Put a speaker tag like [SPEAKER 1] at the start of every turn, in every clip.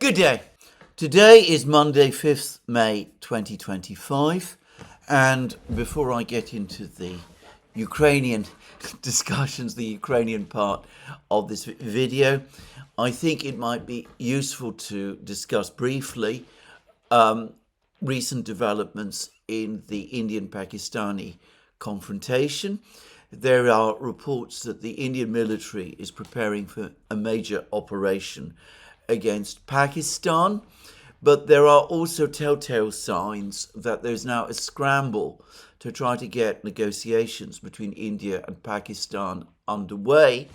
[SPEAKER 1] Good day. Today is Monday, 5th May 2025. And before I get into the Ukrainian discussions, the Ukrainian part of this video, I think it might be useful to discuss briefly recent developments in the Indian-Pakistani confrontation. There are reports that the Indian military is preparing for a major operation against Pakistan, but there are also telltale signs that there's now a scramble to try to get negotiations between India and Pakistan underway,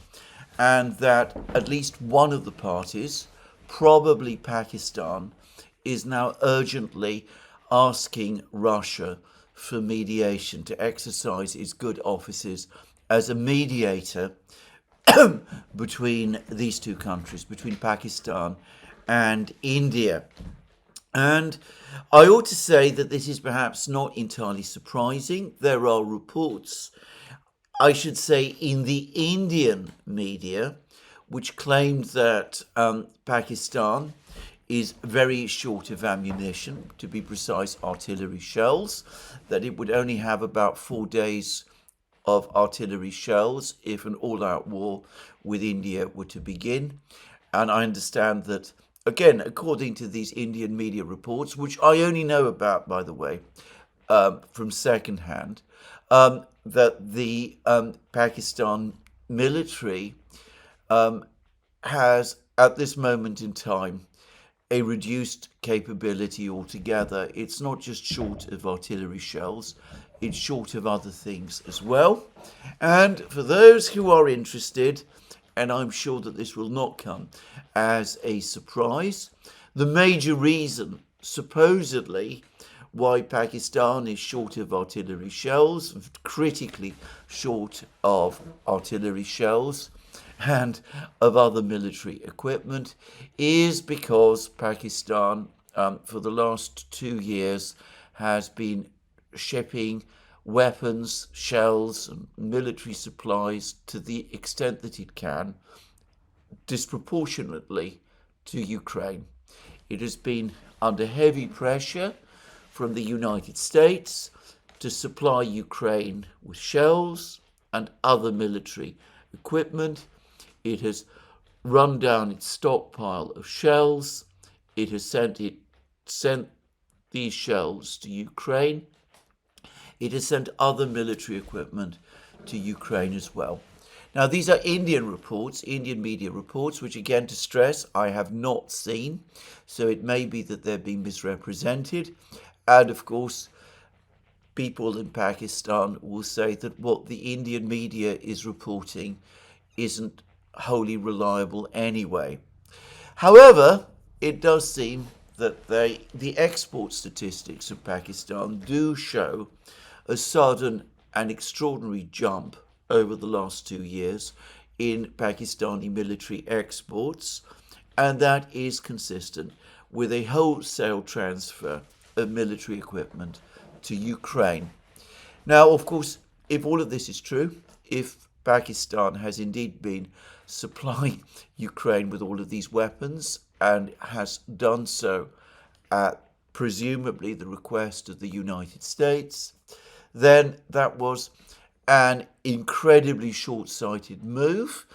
[SPEAKER 1] and that at least one of the parties, probably Pakistan, is now urgently asking Russia for mediation, to exercise its good offices as a mediator between these two countries, between Pakistan and India. And I ought to say that this is perhaps not entirely surprising. There are reports, I should say, in the Indian media, which claimed that Pakistan is very short of ammunition, to be precise, artillery shells, that it would only have about 4 days of artillery shells if an all-out war with India were to begin. And I understand that, again, according to these Indian media reports, which I only know about, by the way, from secondhand, that the Pakistan military has, at this moment in time, a reduced capability altogether. It's not just short of artillery shells, it's short of other things as well. And for those who are interested, and I'm sure that this will not come as a surprise, the major reason, supposedly, why Pakistan is short of artillery shells, critically short of artillery shells, and of other military equipment, is because Pakistan, for the last 2 years, has been shipping weapons, shells, and military supplies to the extent that it can, disproportionately to Ukraine. It has been under heavy pressure from the United States to supply Ukraine with shells and other military equipment. It has run down its stockpile of shells. It has sent these shells to Ukraine. It has sent other military equipment to Ukraine as well. Now, these are Indian reports, Indian media reports, which, again, to stress, I have not seen. So it may be that they're being misrepresented. And, of course, people in Pakistan will say that what the Indian media is reporting isn't wholly reliable anyway. However, it does seem that the export statistics of Pakistan do show a sudden and extraordinary jump over the last 2 years in Pakistani military exports, and that is consistent with a wholesale transfer of military equipment to Ukraine. Now, of course, if all of this is true, if Pakistan has indeed been supplying Ukraine with all of these weapons and has done so at presumably the request of the United States, then that was an incredibly short-sighted move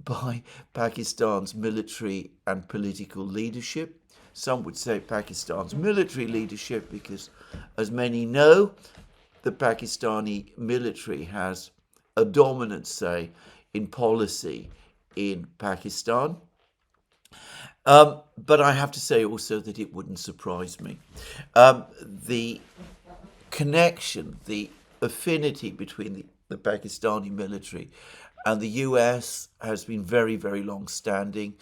[SPEAKER 1] by Pakistan's military and political leadership. Some would say Pakistan's military leadership because, as many know, the Pakistani military has a dominant say in policy in Pakistan. But I have to say also that it wouldn't surprise me. The connection, the affinity between the Pakistani military and the US has been very, very long-standing.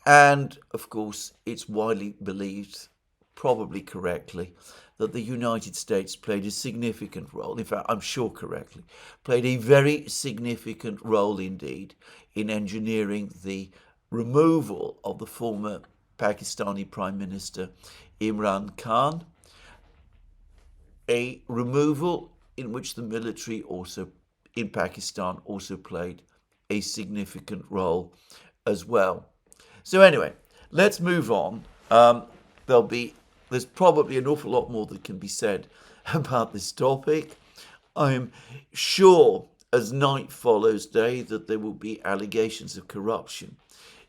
[SPEAKER 1] And, of course, it's widely believed, probably correctly, that the United States played a significant role, in fact, I'm sure correctly, played a very significant role indeed in engineering the removal of the former Pakistani Prime Minister Imran Khan, a removal in which the military also in Pakistan also played a significant role as well. So anyway, let's move on There's probably an awful lot more that can be said about this topic. I'm sure as night follows day that there will be allegations of corruption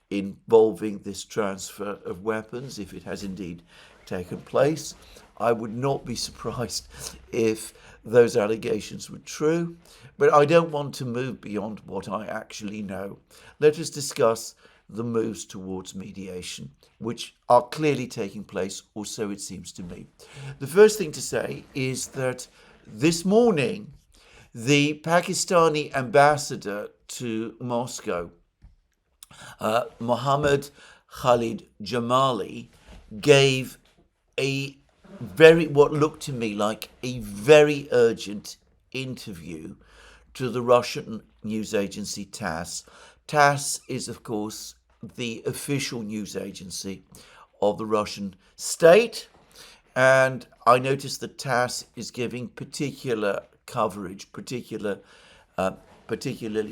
[SPEAKER 1] involving this transfer of weapons, if it has indeed taken place. I would not be surprised if those allegations were true, but I don't want to move beyond what I actually know. Let us discuss the moves towards mediation, which are clearly taking place, or so it seems to me. The first thing to say is that this morning, the Pakistani ambassador to Moscow, Mohammed Khalid Jamali, gave what looked to me like a very urgent interview to the Russian news agency TASS. TASS is, of course, the official news agency of the Russian state, and I noticed that TASS is giving particular coverage, particularly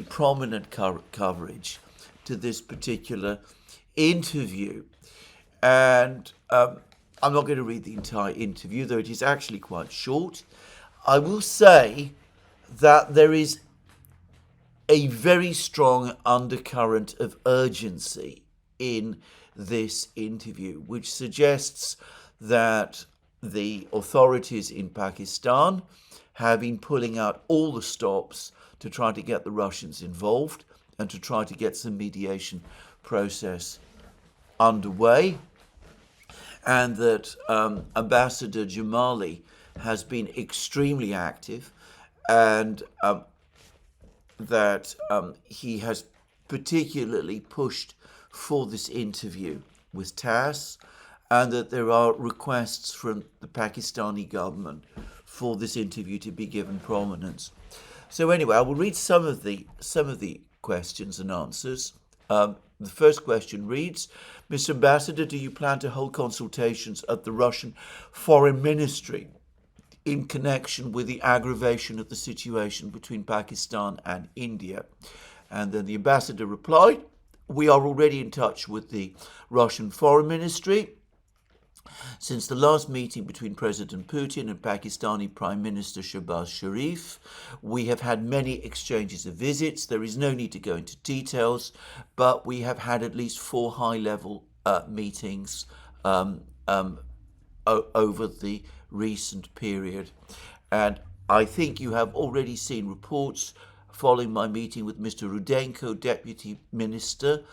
[SPEAKER 1] prominent coverage to this particular interview. And I'm not going to read the entire interview, though it is actually quite short. I will say that there is a very strong undercurrent of urgency in this interview, which suggests that the authorities in Pakistan have been pulling out all the stops to try to get the Russians involved and to try to get some mediation process underway, and that Ambassador Jamali has been extremely active, and that he has particularly pushed for this interview with TASS, and that there are requests from the Pakistani government for this interview to be given prominence. So anyway, I will read some of the questions and answers. The first question reads, Mr. Ambassador, do you plan to hold consultations at the Russian Foreign Ministry in connection with the aggravation of the situation between Pakistan and India? And then the ambassador replied, we are already in touch with the Russian Foreign Ministry. Since the last meeting between President Putin and Pakistani Prime Minister Shehbaz Sharif, we have had many exchanges of visits. There is no need to go into details, but we have had at least 4 high-level meetings over the recent period. And I think you have already seen reports following my meeting with Mr. Rudenko, Deputy Minister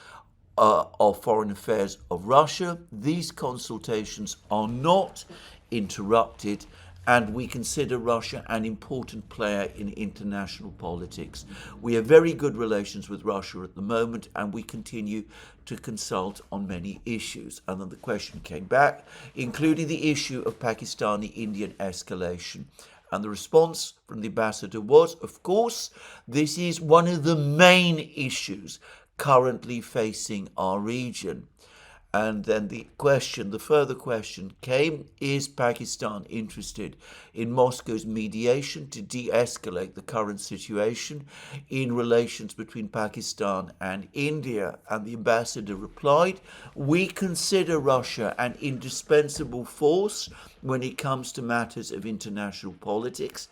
[SPEAKER 1] of Foreign Affairs of Russia. These consultations are not interrupted, and we consider Russia an important player in international politics. We have very good relations with Russia at the moment, and we continue to consult on many issues. And then the question came back, including the issue of Pakistani-Indian escalation. And the response from the ambassador was, of course, this is one of the main issues currently facing our region. And then the further question came, is Pakistan interested in Moscow's mediation to de-escalate the current situation in relations between Pakistan and India? And the ambassador replied, we consider Russia an indispensable force when it comes to matters of international politics.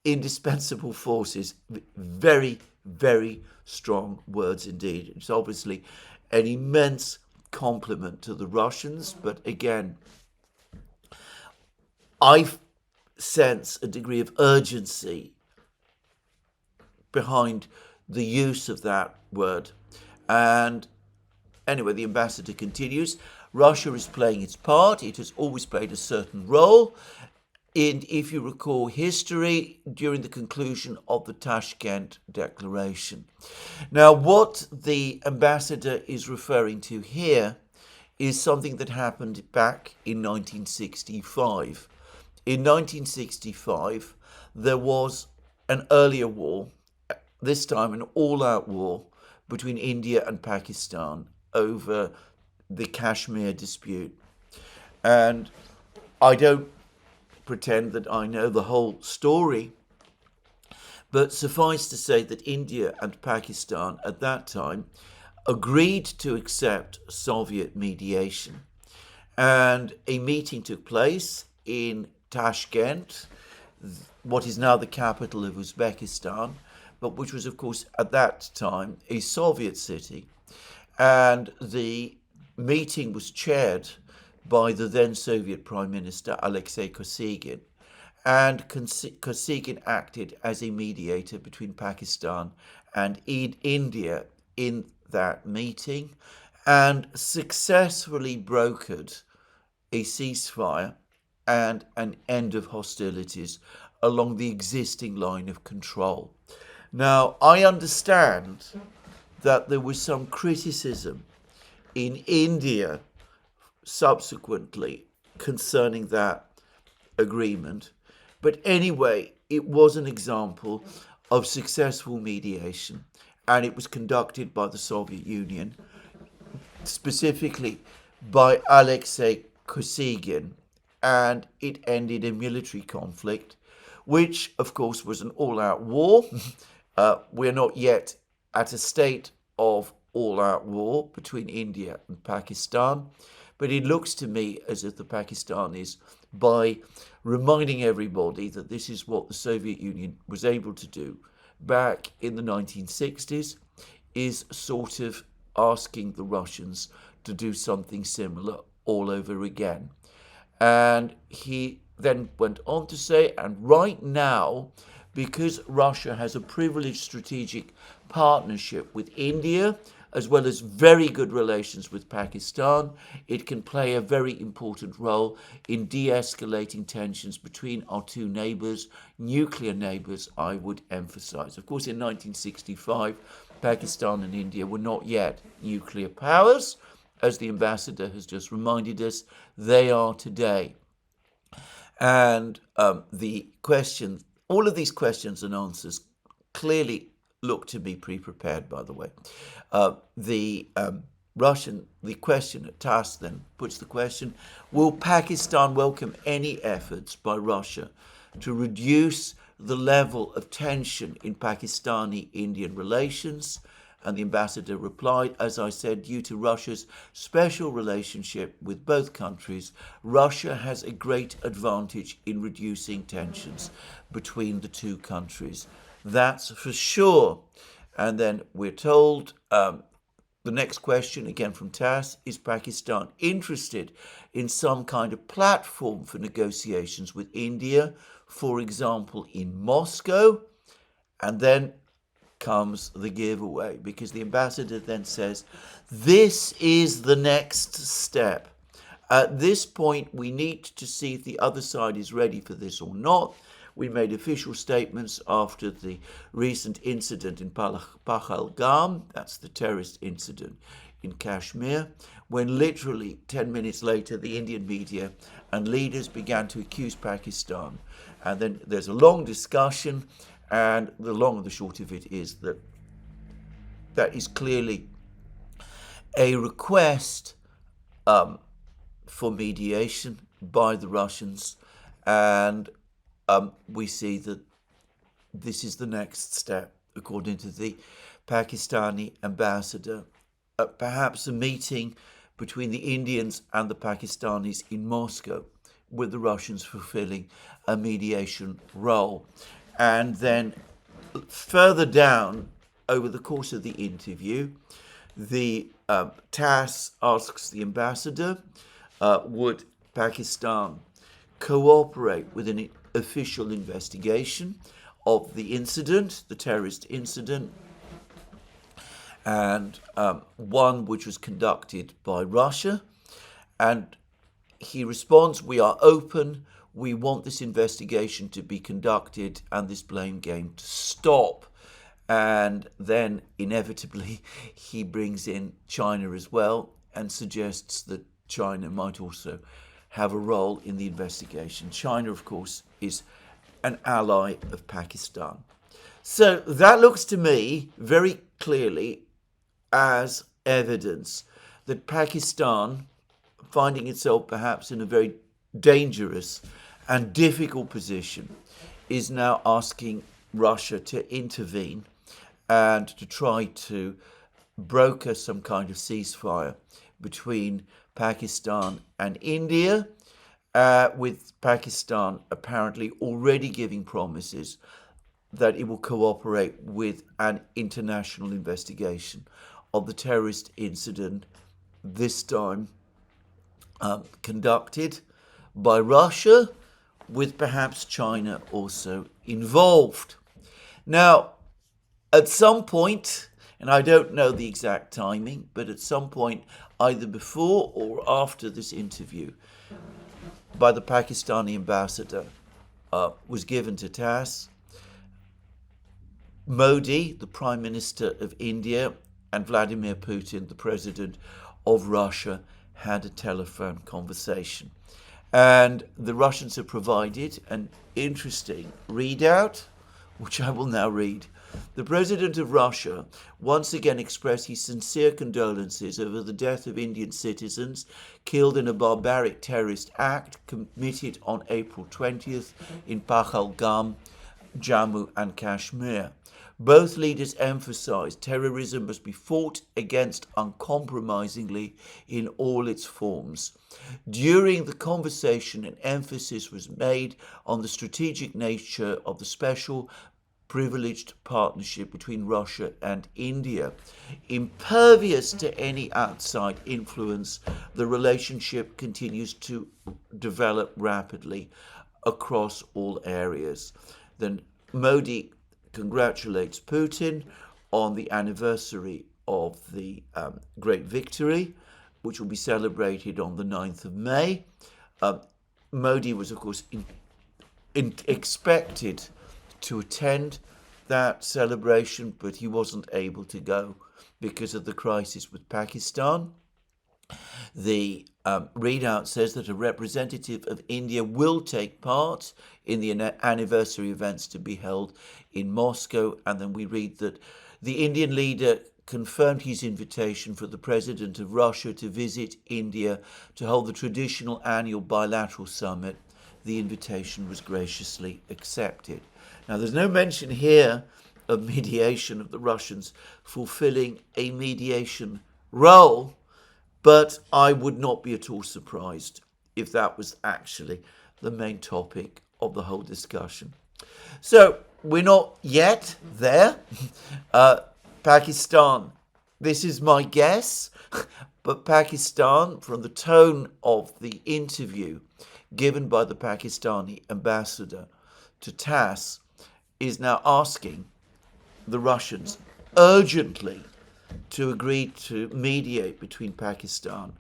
[SPEAKER 1] Indispensable force is very, very strong words indeed. It's obviously an immense compliment to the Russians, but again, I sense a degree of urgency behind the use of that word. And anyway, the ambassador continues, Russia is playing its part. It has always played a certain role. And if you recall history, during the conclusion of the Tashkent Declaration. Now, what the ambassador is referring to here is something that happened back in 1965. In 1965, there was an earlier war, this time an all-out war between India and Pakistan over the Kashmir dispute. And I don't pretend that I know the whole story, but suffice to say that India and Pakistan at that time agreed to accept Soviet mediation. and a meeting took place in Tashkent, what is now the capital of Uzbekistan, but which was, of course, at that time a Soviet city. And the meeting was chaired by the then Soviet Prime Minister Alexei Kosygin. And Kosygin acted as a mediator between Pakistan and India in that meeting and successfully brokered a ceasefire and an end of hostilities along the existing line of control. Now, I understand that there was some criticism in India subsequently concerning that agreement. But anyway, it was an example of successful mediation, and it was conducted by the Soviet Union, specifically by Alexei Kosygin, and it ended a military conflict, which, of course, was an all-out war. We're not yet at a state of all-out war between India and Pakistan, but it looks to me as if the Pakistanis, by reminding everybody that this is what the Soviet Union was able to do back in the 1960s, is sort of asking the Russians to do something similar all over again. And he then went on to say, and right now, because Russia has a privileged strategic partnership with India, as well as very good relations with Pakistan, it can play a very important role in de-escalating tensions between our two neighbours, nuclear neighbours, I would emphasise. Of course, in 1965, Pakistan and India were not yet nuclear powers. As the ambassador has just reminded us, they are today. And all of these questions and answers clearly look to be pre-prepared, by the way. The question at TASS then puts the question, will Pakistan welcome any efforts by Russia to reduce the level of tension in Pakistani-Indian relations? And the ambassador replied, as I said, due to Russia's special relationship with both countries, Russia has a great advantage in reducing tensions between the two countries. That's for sure. And then we're told, the next question, again from TASS, is Pakistan interested in some kind of platform for negotiations with India, for example, in Moscow? And then comes the giveaway, because the ambassador then says, this is the next step. At this point, we need to see if the other side is ready for this or not. We made official statements after the recent incident in Pahalgam, that's the terrorist incident in Kashmir, when literally 10 minutes later the Indian media and leaders began to accuse Pakistan. And then there's a long discussion, and the long and the short of it is that that is clearly a request for mediation by the Russians, and we see that this is the next step, according to the Pakistani ambassador. Perhaps a meeting between the Indians and the Pakistanis in Moscow, with the Russians fulfilling a mediation role. And then further down, over the course of the interview, the TASS asks the ambassador, would Pakistan cooperate with an official investigation of the incident, the terrorist incident, and one which was conducted by Russia? And he responds, we are open. We want this investigation to be conducted and this blame game to stop. And then inevitably he brings in China as well and suggests that China might also have a role in the investigation. China, of course, is an ally of Pakistan. So that looks to me very clearly as evidence that Pakistan, finding itself perhaps in a very dangerous and difficult position, is now asking Russia to intervene and to try to broker some kind of ceasefire between Pakistan and India, with Pakistan apparently already giving promises that it will cooperate with an international investigation of the terrorist incident, this time conducted by Russia, with perhaps China also involved. Now, at some point, and I don't know the exact timing, but at some point, either before or after this interview by the Pakistani ambassador was given to TASS, Modi, the Prime Minister of India, and Vladimir Putin, the President of Russia, had a telephone conversation. And the Russians have provided an interesting readout, which I will now read. The President of Russia once again expressed his sincere condolences over the death of Indian citizens killed in a barbaric terrorist act committed on April 20th in Pahalgam, Jammu and Kashmir. Both leaders emphasized terrorism must be fought against uncompromisingly in all its forms. During the conversation, an emphasis was made on the strategic nature of the special privileged partnership between Russia and India. Impervious to any outside influence, the relationship continues to develop rapidly across all areas. Then Modi congratulates Putin on the anniversary of the great victory, which will be celebrated on the 9th of May. Modi was, of course, expected to attend that celebration, but he wasn't able to go because of the crisis with Pakistan. The readout says that a representative of India will take part in the anniversary events to be held in Moscow. And then we read that the Indian leader confirmed his invitation for the President of Russia to visit India to hold the traditional annual bilateral summit. The invitation was graciously accepted. Now, there's no mention here of mediation, of the Russians fulfilling a mediation role, but I would not be at all surprised if that was actually the main topic of the whole discussion. So we're not yet there. Pakistan, this is my guess, but Pakistan, from the tone of the interview given by the Pakistani ambassador to TASS, is now asking the Russians urgently to agree to mediate between Pakistan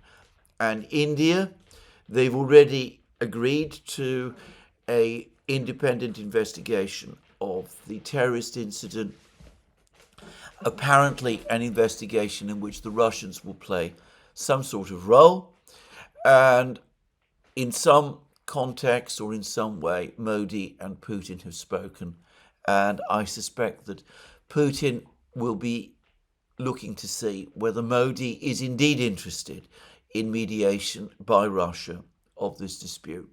[SPEAKER 1] and India. They've already agreed to an independent investigation of the terrorist incident, apparently an investigation in which the Russians will play some sort of role. And in some context or in some way, Modi and Putin have spoken. And I suspect that Putin will be looking to see whether Modi is indeed interested in mediation by Russia of this dispute.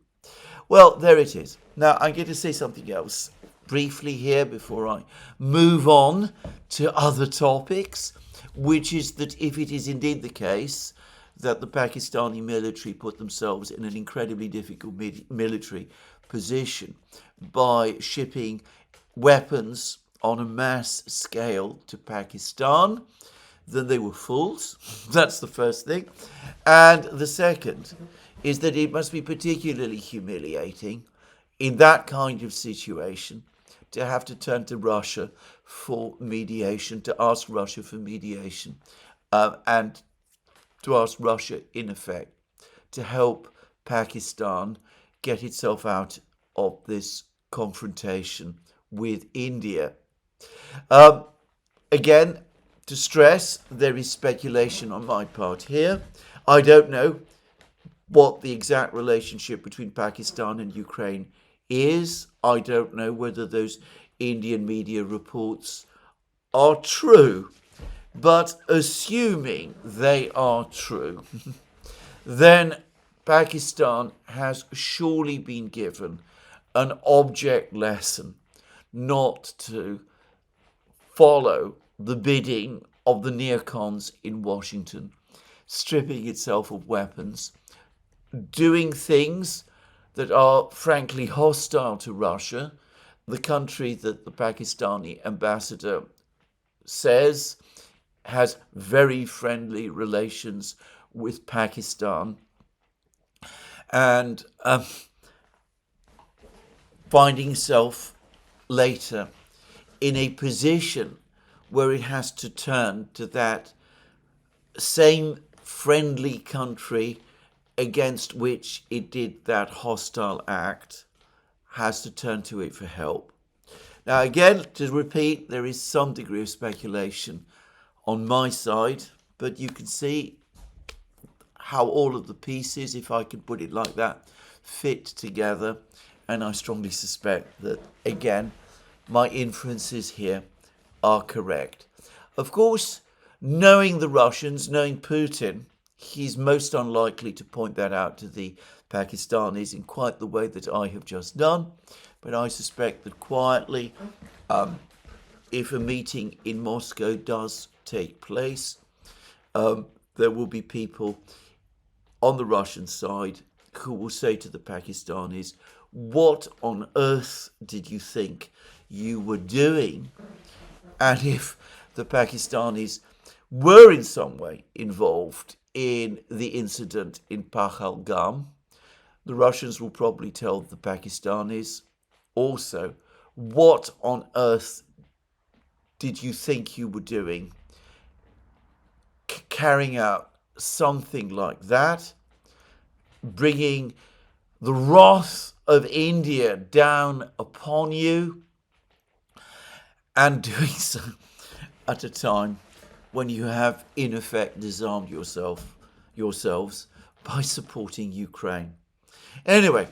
[SPEAKER 1] Well, there it is. Now, I'm going to say something else briefly here before I move on to other topics, which is that if it is indeed the case that the Pakistani military put themselves in an incredibly difficult military position by shipping weapons on a mass scale to Pakistan, then they were fools. That's the first thing. And the second is that it must be particularly humiliating in that kind of situation to have to turn to Russia for mediation, to ask Russia for mediation, and to ask Russia, in effect, to help Pakistan get itself out of this confrontation with India. Again, to stress, there is speculation on my part here. I don't know what the exact relationship between Pakistan and Ukraine is. I don't know whether those Indian media reports are true. But assuming they are true, then Pakistan has surely been given an object lesson not to follow the bidding of the neocons in Washington. stripping itself of weapons, doing things that are frankly hostile to Russia, the country that the Pakistani ambassador says has very friendly relations with Pakistan, and finding itself later in a position where it has to turn to that same friendly country against which it did that hostile act, has to turn to it for help. Now, again, to repeat, there is some degree of speculation on my side, but you can see how all of the pieces, if I can put it like that, fit together. And I strongly suspect that, again, my inferences here are correct. Of course, knowing the Russians, knowing Putin, he's most unlikely to point that out to the Pakistanis in quite the way that I have just done. But I suspect that quietly, if a meeting in Moscow does take place, there will be people on the Russian side who will say to the Pakistanis, what on earth did you think you were doing? And if the Pakistanis were in some way involved in the incident in Pahalgam, the Russians will probably tell the Pakistanis also, what on earth did you think you were doing carrying out something like that, bringing the wrath of India down upon you, and doing so at a time when you have in effect disarmed yourselves by supporting Ukraine. Anyway,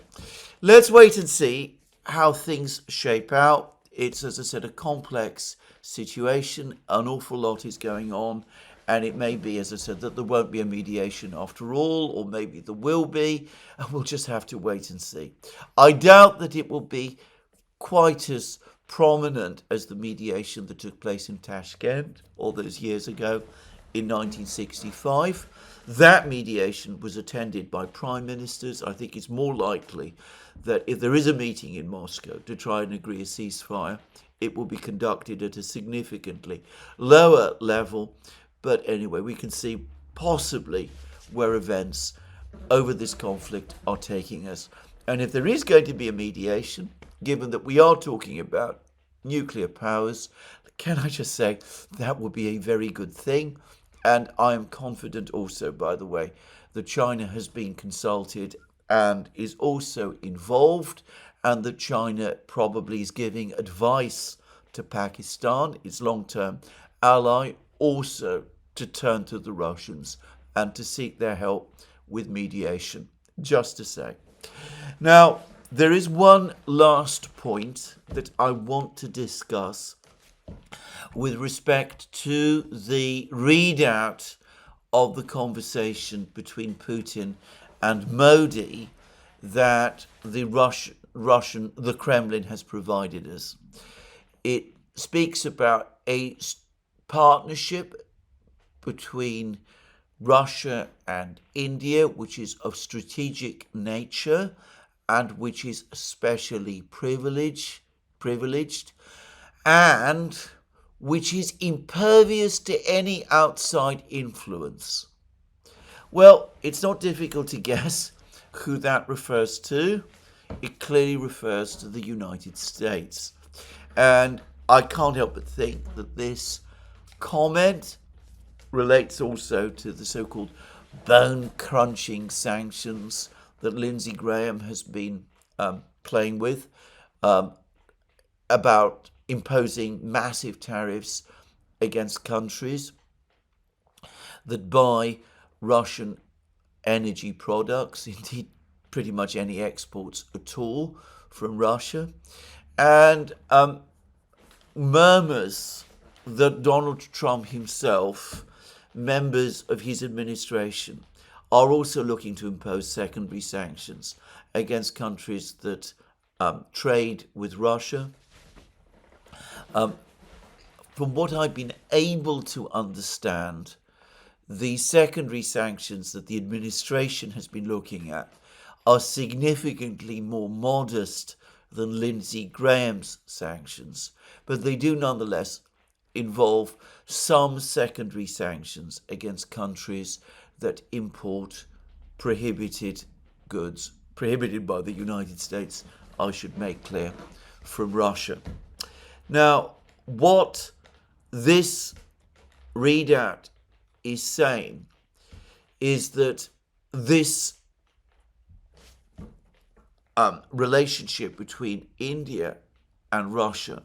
[SPEAKER 1] let's wait and see how things shape out. It's, as I said, a complex situation. An awful lot is going on. And it may be, as I said, that there won't be a mediation after all, or maybe there will be, and we'll just have to wait and see. I doubt that it will be quite as prominent as the mediation that took place in Tashkent all those years ago in 1965. That mediation was attended by prime ministers. I think it's more likely that if there is a meeting in Moscow to try and agree a ceasefire, it will be conducted at a significantly lower level. But anyway, we can see possibly where events over this conflict are taking us. And if there is going to be a mediation, given that we are talking about nuclear powers, can I just say that would be a very good thing. And I am confident also, by the way, that China has been consulted and is also involved, and that China probably is giving advice to Pakistan, its long-term ally, also to turn to the Russians and to seek their help with mediation, just to say. Now, there is one last point that I want to discuss with respect to the readout of the conversation between Putin and Modi that the Kremlin has provided us. It speaks about a partnership between Russia and India, which is of strategic nature and which is especially privileged, and which is impervious to any outside influence. Well, it's not difficult to guess who that refers to. It clearly refers to the United States. And I can't help but think that this comment relates also to the so-called bone-crunching sanctions that Lindsey Graham has been playing with, about imposing massive tariffs against countries that buy Russian energy products, indeed pretty much any exports at all from Russia, and murmurs that Donald Trump himself, members of his administration, are also looking to impose secondary sanctions against countries that trade with Russia. From what I've been able to understand, the secondary sanctions that the administration has been looking at are significantly more modest than Lindsey Graham's sanctions, but they do nonetheless involve some secondary sanctions against countries that import prohibited goods, prohibited by the United States, I should make clear, from Russia. Now, what this readout is saying is that this relationship between India and Russia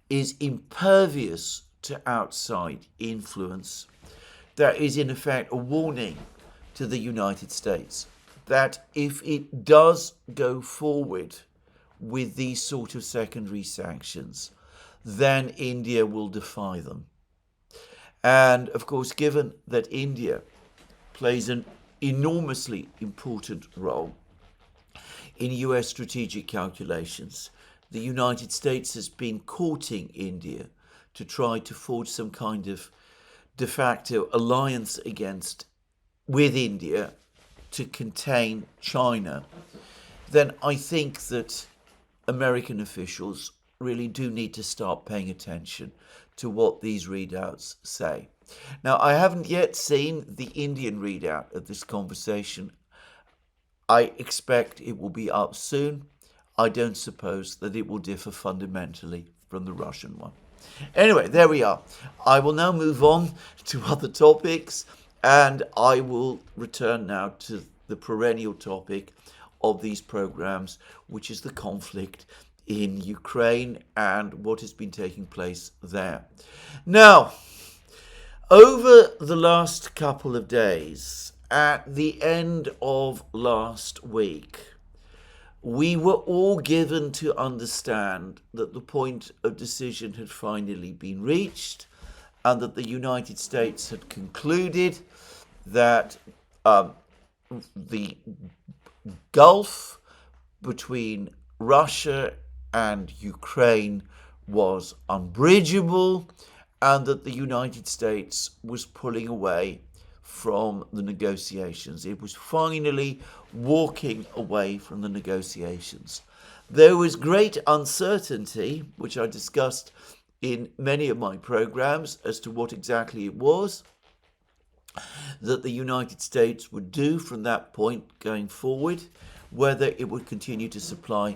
[SPEAKER 1] is impervious to outside influence. There is in effect a warning to the United States that if it does go forward with these sort of secondary sanctions, then India will defy them. And of course, given that India plays an enormously important role in US strategic calculations, the United States has been courting India to try to forge some kind of de facto alliance with India to contain China. Then I think that American officials really do need to start paying attention to what these readouts say. Now, I haven't yet seen the Indian readout of this conversation. I expect it will be up soon. I don't suppose that it will differ fundamentally from the Russian one. Anyway, there we are. I will now move on to other topics, and I will return now to the perennial topic of these programs, which is the conflict in Ukraine and what has been taking place there. Now, over the last couple of days, at the end of last week, we were all given to understand that the point of decision had finally been reached and that the United States had concluded that the gulf between Russia and Ukraine was unbridgeable and that the United States was pulling away from the negotiations. It was finally walking away from the negotiations. There was great uncertainty, which I discussed in many of my programs, as to what exactly it was that the United States would do from that point going forward, whether it would continue to supply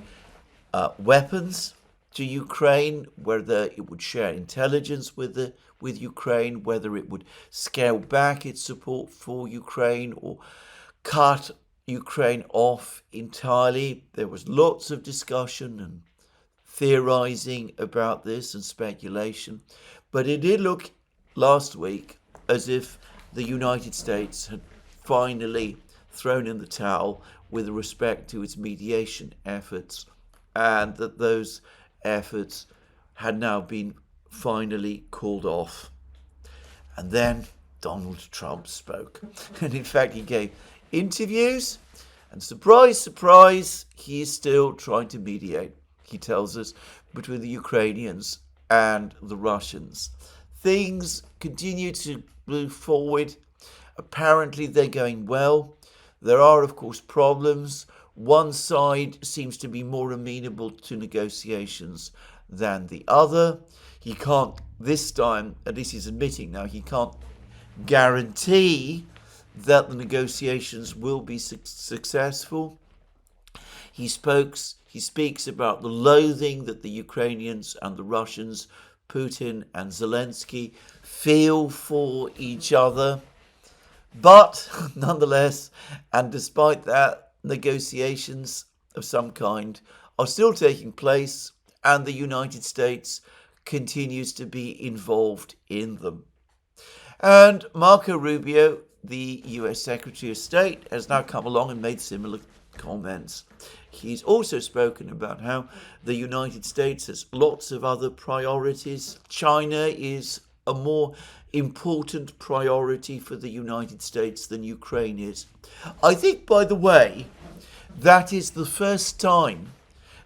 [SPEAKER 1] weapons to Ukraine, whether it would share intelligence with Ukraine, whether it would scale back its support for Ukraine or cut Ukraine off entirely. There was lots of discussion and theorizing about this and speculation, but it did look last week as if the United States had finally thrown in the towel with respect to its mediation efforts, and that those efforts had now been finally called off. And then Donald Trump spoke. And in fact, he gave interviews, and surprise, surprise, he is still trying to mediate, he tells us, between the Ukrainians and the Russians. Things continue to move forward. Apparently, they're going well. There are, of course, problems. One side seems to be more amenable to negotiations than the other. He can't, this time, at least he's admitting now, he can't guarantee that the negotiations will be successful. He speaks about the loathing that the Ukrainians and the Russians, Putin and Zelensky, feel for each other. But nonetheless, and despite that, negotiations of some kind are still taking place, and the United States continues to be involved in them. And Marco Rubio, the US Secretary of State, has now come along and made similar comments. He's also spoken about how the United States has lots of other priorities. China is a more important priority for the United States than Ukraine is. I think, by the way, that is the first time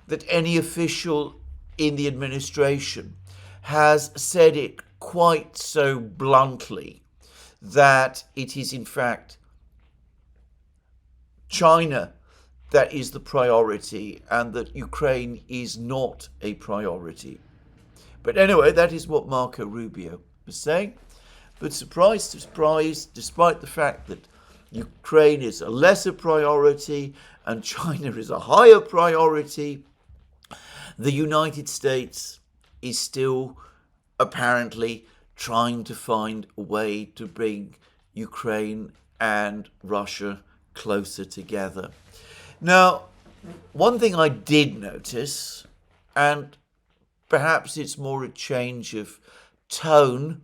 [SPEAKER 1] that any official in the administration has said it quite so bluntly, that it is in fact China that is the priority and that Ukraine is not a priority. But anyway, that is what Marco Rubio was saying. But surprise, surprise, despite the fact that Ukraine is a lesser priority and China is a higher priority, the United States is still apparently trying to find a way to bring Ukraine and Russia closer together. Now, one thing I did notice, and perhaps it's more a change of tone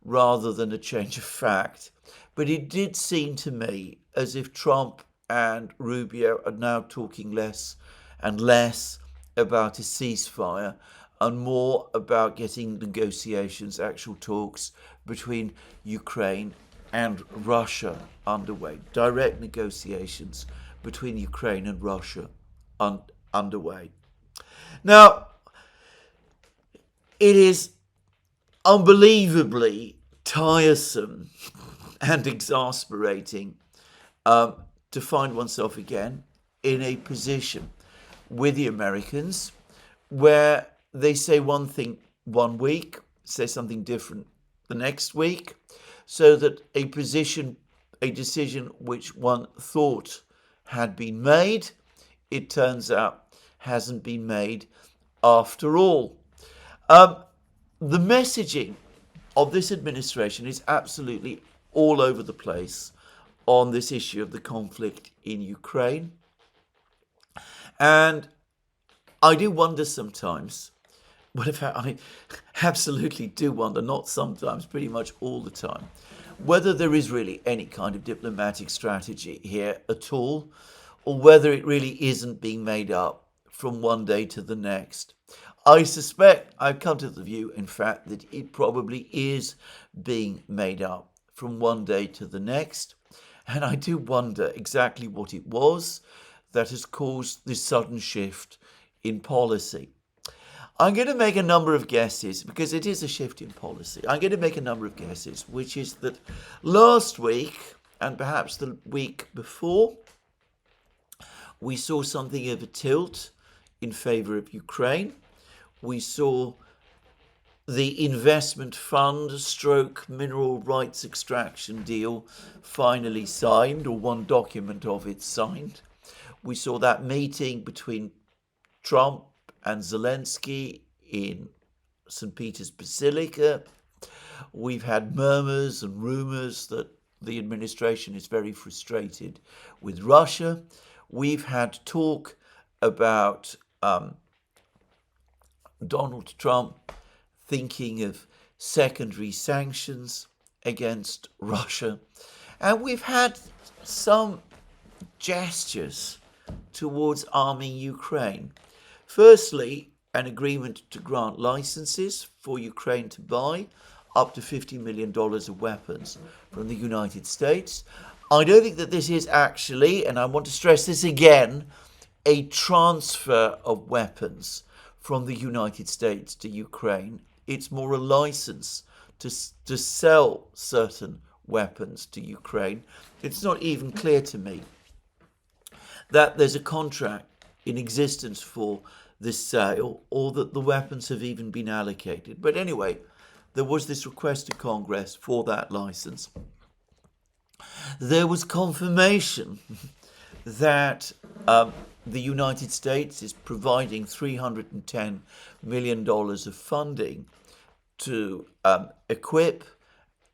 [SPEAKER 1] rather than a change of fact, but it did seem to me as if Trump and Rubio are now talking less and less about a ceasefire and more about getting negotiations, actual talks between Ukraine and Russia underway, direct negotiations between Ukraine and Russia underway. Now, it is unbelievably tiresome and exasperating to find oneself again in a position with the Americans where they say one thing one week, say something different the next week, so that a decision which one thought had been made, it turns out hasn't been made after all. The messaging of this administration is absolutely all over the place on this issue of the conflict in Ukraine. And I do wonder sometimes, well, in fact, I absolutely do wonder, not sometimes, pretty much all the time, whether there is really any kind of diplomatic strategy here at all, or whether it really isn't being made up from one day to the next. I suspect, I've come to the view, in fact, that it probably is being made up from one day to the next. And I do wonder exactly what it was that has caused this sudden shift in policy. I'm going to make a number of guesses because it is a shift in policy. I'm going to make a number of guesses, which is that last week and perhaps the week before, we saw something of a tilt in favor of Ukraine. We saw the investment fund stroke mineral rights extraction deal finally signed, or one document of it signed. We saw that meeting between Trump and Zelensky in St. Peter's Basilica. We've had murmurs and rumors that the administration is very frustrated with Russia. We've had talk about Donald Trump thinking of secondary sanctions against Russia. And we've had some gestures towards arming Ukraine. Firstly, an agreement to grant licenses for Ukraine to buy up to $50 million of weapons from the United States. I don't think that this is actually, and I want to stress this again, a transfer of weapons from the United States to Ukraine. It's more a license to sell certain weapons to Ukraine. It's not even clear to me that there's a contract in existence for this sale or that the weapons have even been allocated. But anyway, there was this request to Congress for that license. There was confirmation that the United States is providing $310 million of funding to equip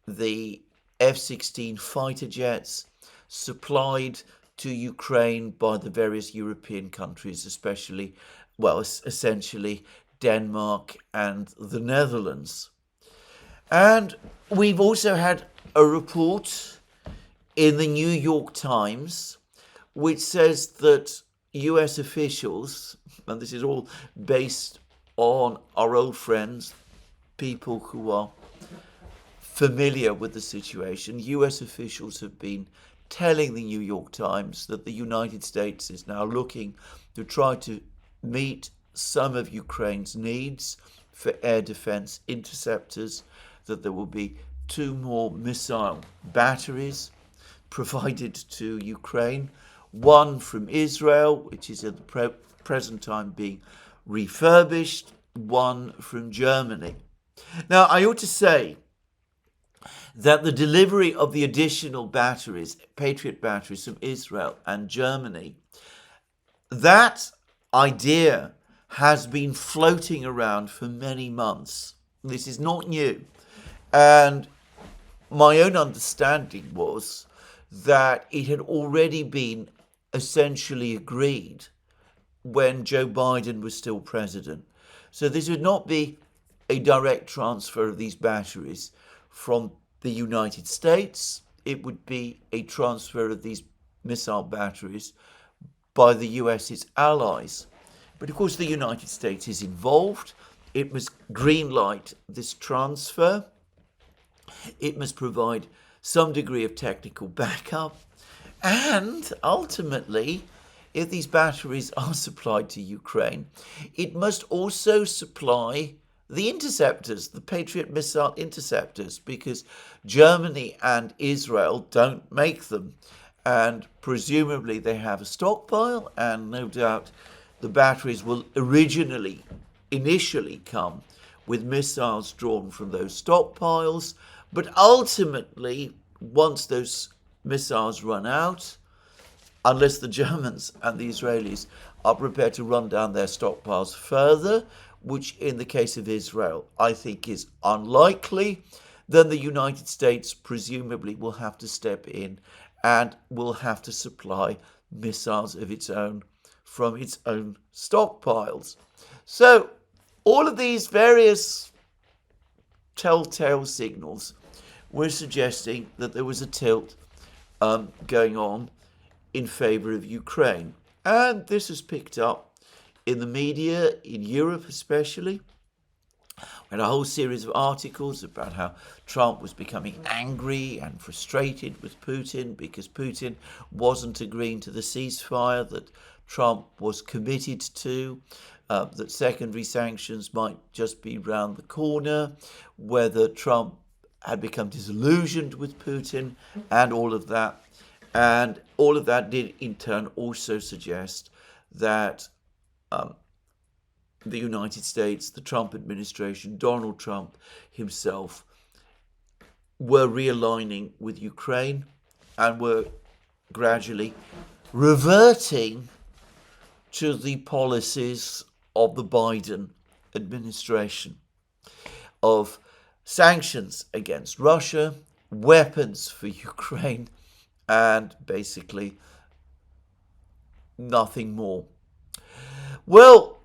[SPEAKER 1] the F-16 fighter jets supplied to Ukraine by the various European countries, especially, well, essentially Denmark and the Netherlands. And we've also had a report in the New York Times which says that US officials, and this is all based on our old friends, people who are familiar with the situation, US officials have been telling the New York Times that the United States is now looking to try to meet some of Ukraine's needs for air defense interceptors, that there will be 2 more missile batteries provided to Ukraine, one from Israel, which is at the present time being refurbished, one from Germany. Now, I ought to say that the delivery of the additional batteries, Patriot batteries from Israel and Germany, that idea has been floating around for many months. This is not new. And my own understanding was that it had already been essentially agreed when Joe Biden was still president. So this would not be a direct transfer of these batteries from the United States. It would be a transfer of these missile batteries by the US's allies. But of course the United States is involved. It must greenlight this transfer. It must provide some degree of technical backup. And ultimately, if these batteries are supplied to Ukraine, it must also supply the interceptors, the Patriot missile interceptors, because Germany and Israel don't make them. And presumably they have a stockpile, and no doubt the batteries will initially come with missiles drawn from those stockpiles. But ultimately, once those missiles run out, unless the Germans and the Israelis are prepared to run down their stockpiles further, which in the case of Israel I think is unlikely, then the United States presumably will have to step in and will have to supply missiles of its own from its own stockpiles. So all of these various telltale signals were suggesting that there was a tilt going on in favour of Ukraine. And this was picked up in the media, in Europe especially. We had a whole series of articles about how Trump was becoming angry and frustrated with Putin because Putin wasn't agreeing to the ceasefire that Trump was committed to, that secondary sanctions might just be round the corner, whether Trump had become disillusioned with Putin and all of that. And all of that did in turn also suggest that the United States, the Trump administration, Donald Trump himself, were realigning with Ukraine and were gradually reverting to the policies of the Biden administration of sanctions against Russia, weapons for Ukraine, and basically nothing more. Well,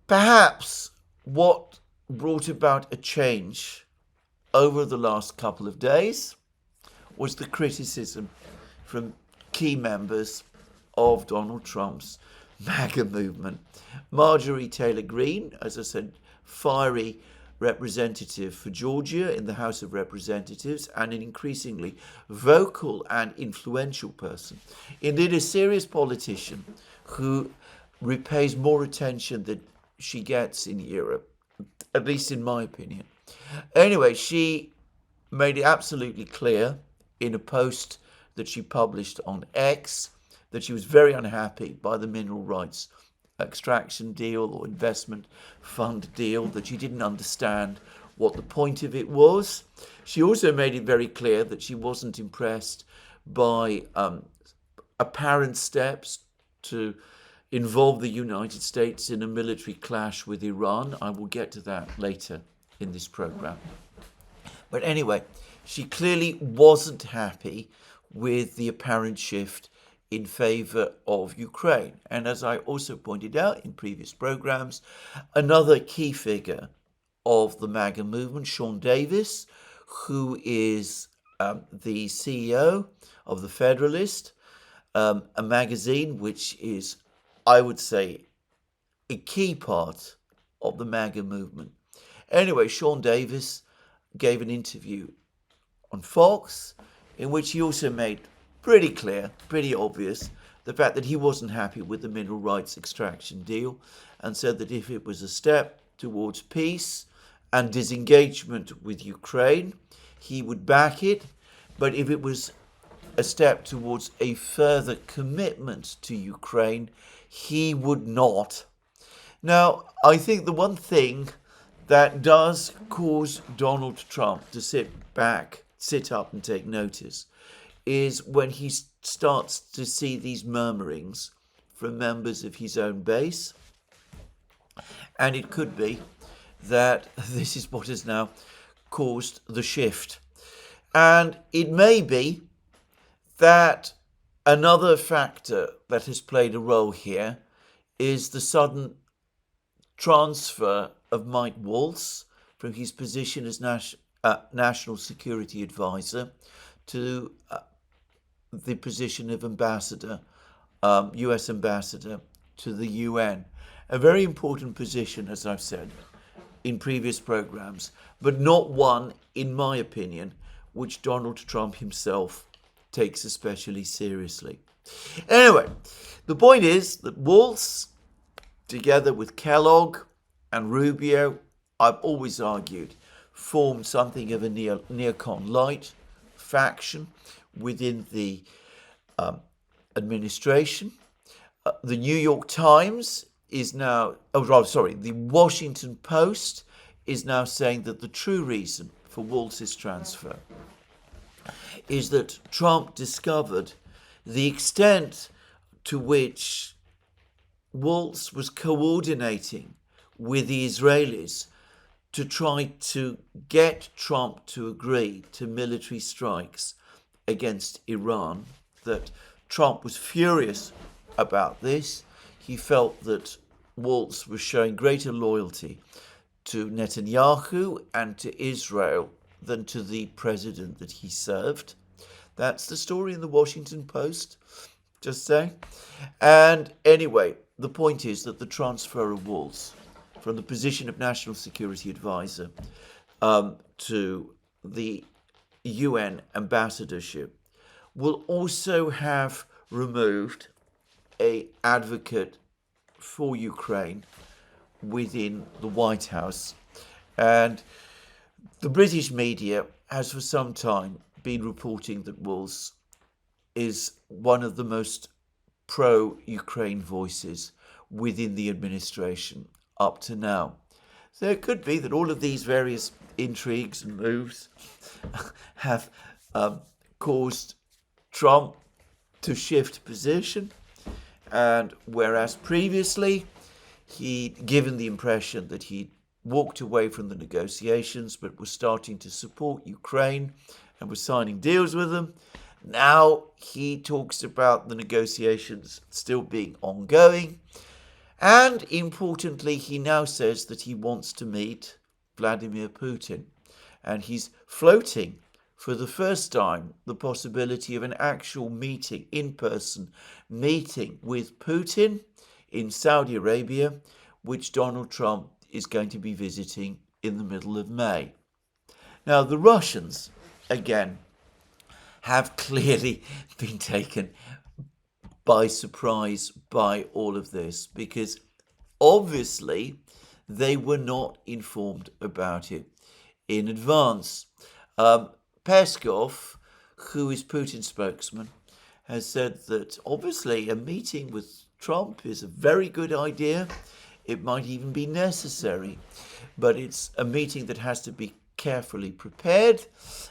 [SPEAKER 1] perhaps what brought about a change over the last couple of days was the criticism from key members of Donald Trump's MAGA movement. Marjorie Taylor Greene, as I said, fiery representative for Georgia in the House of Representatives and an increasingly vocal and influential person. Indeed, a serious politician who repays more attention than she gets in Europe, at least in my opinion. Anyway, she made it absolutely clear in a post that she published on X that she was very unhappy by the mineral rights extraction deal or investment fund deal, that she didn't understand what the point of it was. She also made it very clear that she wasn't impressed by apparent steps to involve the United States in a military clash with Iran. I will get to that later in this program. But anyway, she clearly wasn't happy with the apparent shift in favor of Ukraine. And as I also pointed out in previous programs, another key figure of the MAGA movement, Sean Davis, who is the CEO of The Federalist, a magazine which is, I would say, a key part of the MAGA movement. Anyway, Sean Davis gave an interview on Fox in which he also made pretty clear, pretty obvious, the fact that he wasn't happy with the mineral rights extraction deal and said that if it was a step towards peace and disengagement with Ukraine, he would back it. But if it was a step towards a further commitment to Ukraine, he would not. Now, I think the one thing that does cause Donald Trump to sit up and take notice is when he starts to see these murmurings from members of his own base. And it could be that this is what has now caused the shift. And it may be that another factor that has played a role here is the sudden transfer of Mike Waltz from his position as National Security Advisor to the position of ambassador, US ambassador to the UN. A very important position, as I've said in previous programs, but not one, in my opinion, which Donald Trump himself takes especially seriously. Anyway, the point is that Waltz, together with Kellogg and Rubio, I've always argued, formed something of a neocon light faction within the administration. The New York Times is now, the Washington Post is now saying that the true reason for Waltz's transfer is that Trump discovered the extent to which Waltz was coordinating with the Israelis to try to get Trump to agree to military strikes against Iran, that Trump was furious about this. He felt that Waltz was showing greater loyalty to Netanyahu and to Israel than to the president that he served. That's the story in the Washington Post, just saying. And anyway, the point is that the transfer of Waltz from the position of National Security Advisor to the UN ambassadorship will also have removed an advocate for Ukraine within the White House. And the British media has for some time been reporting that Waltz is one of the most pro-Ukraine voices within the administration up to now. So it could be that all of these various intrigues and moves have caused Trump to shift position, and whereas previously he'd given the impression that he'd walked away from the negotiations but was starting to support Ukraine and was signing deals with them, now he talks about the negotiations still being ongoing. And importantly, he now says that he wants to meet Vladimir Putin. And he's floating for the first time the possibility of an actual meeting, in-person meeting with Putin in Saudi Arabia, which Donald Trump is going to be visiting in the middle of May. Now, the Russians, again, have clearly been taken by surprise by all of this, because obviously they were not informed about it in advance. Peskov, who is Putin's spokesman, has said that obviously a meeting with Trump is a very good idea. It might even be necessary, but it's a meeting that has to be carefully prepared,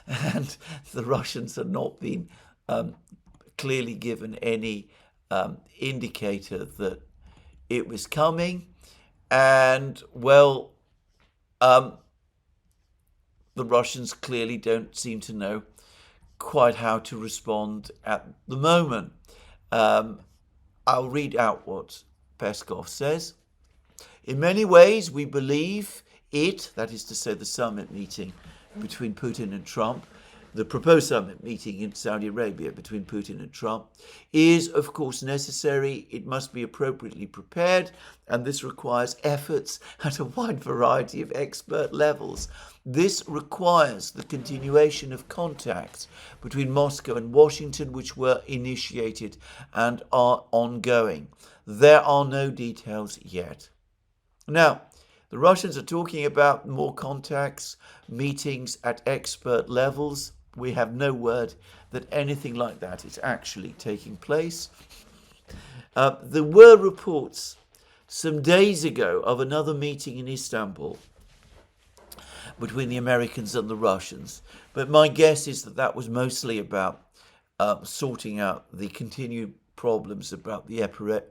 [SPEAKER 1] and the Russians have not been clearly given any indicator that it was coming. And well, the Russians clearly don't seem to know quite how to respond at the moment. I'll read out what Peskov says. In many ways, we believe it, that is to say the summit meeting between Putin and Trump, the proposed summit meeting in Saudi Arabia between Putin and Trump, is of course necessary. It must be appropriately prepared, and this requires efforts at a wide variety of expert levels. This requires the continuation of contacts between Moscow and Washington, which were initiated and are ongoing. There are no details yet. Now, The Russians are talking about more contacts, meetings at expert levels. We have no word that anything like that is actually taking place. There were reports some days ago of another meeting in Istanbul between the Americans and the Russians, but my guess is that that was mostly about sorting out the continued problems about the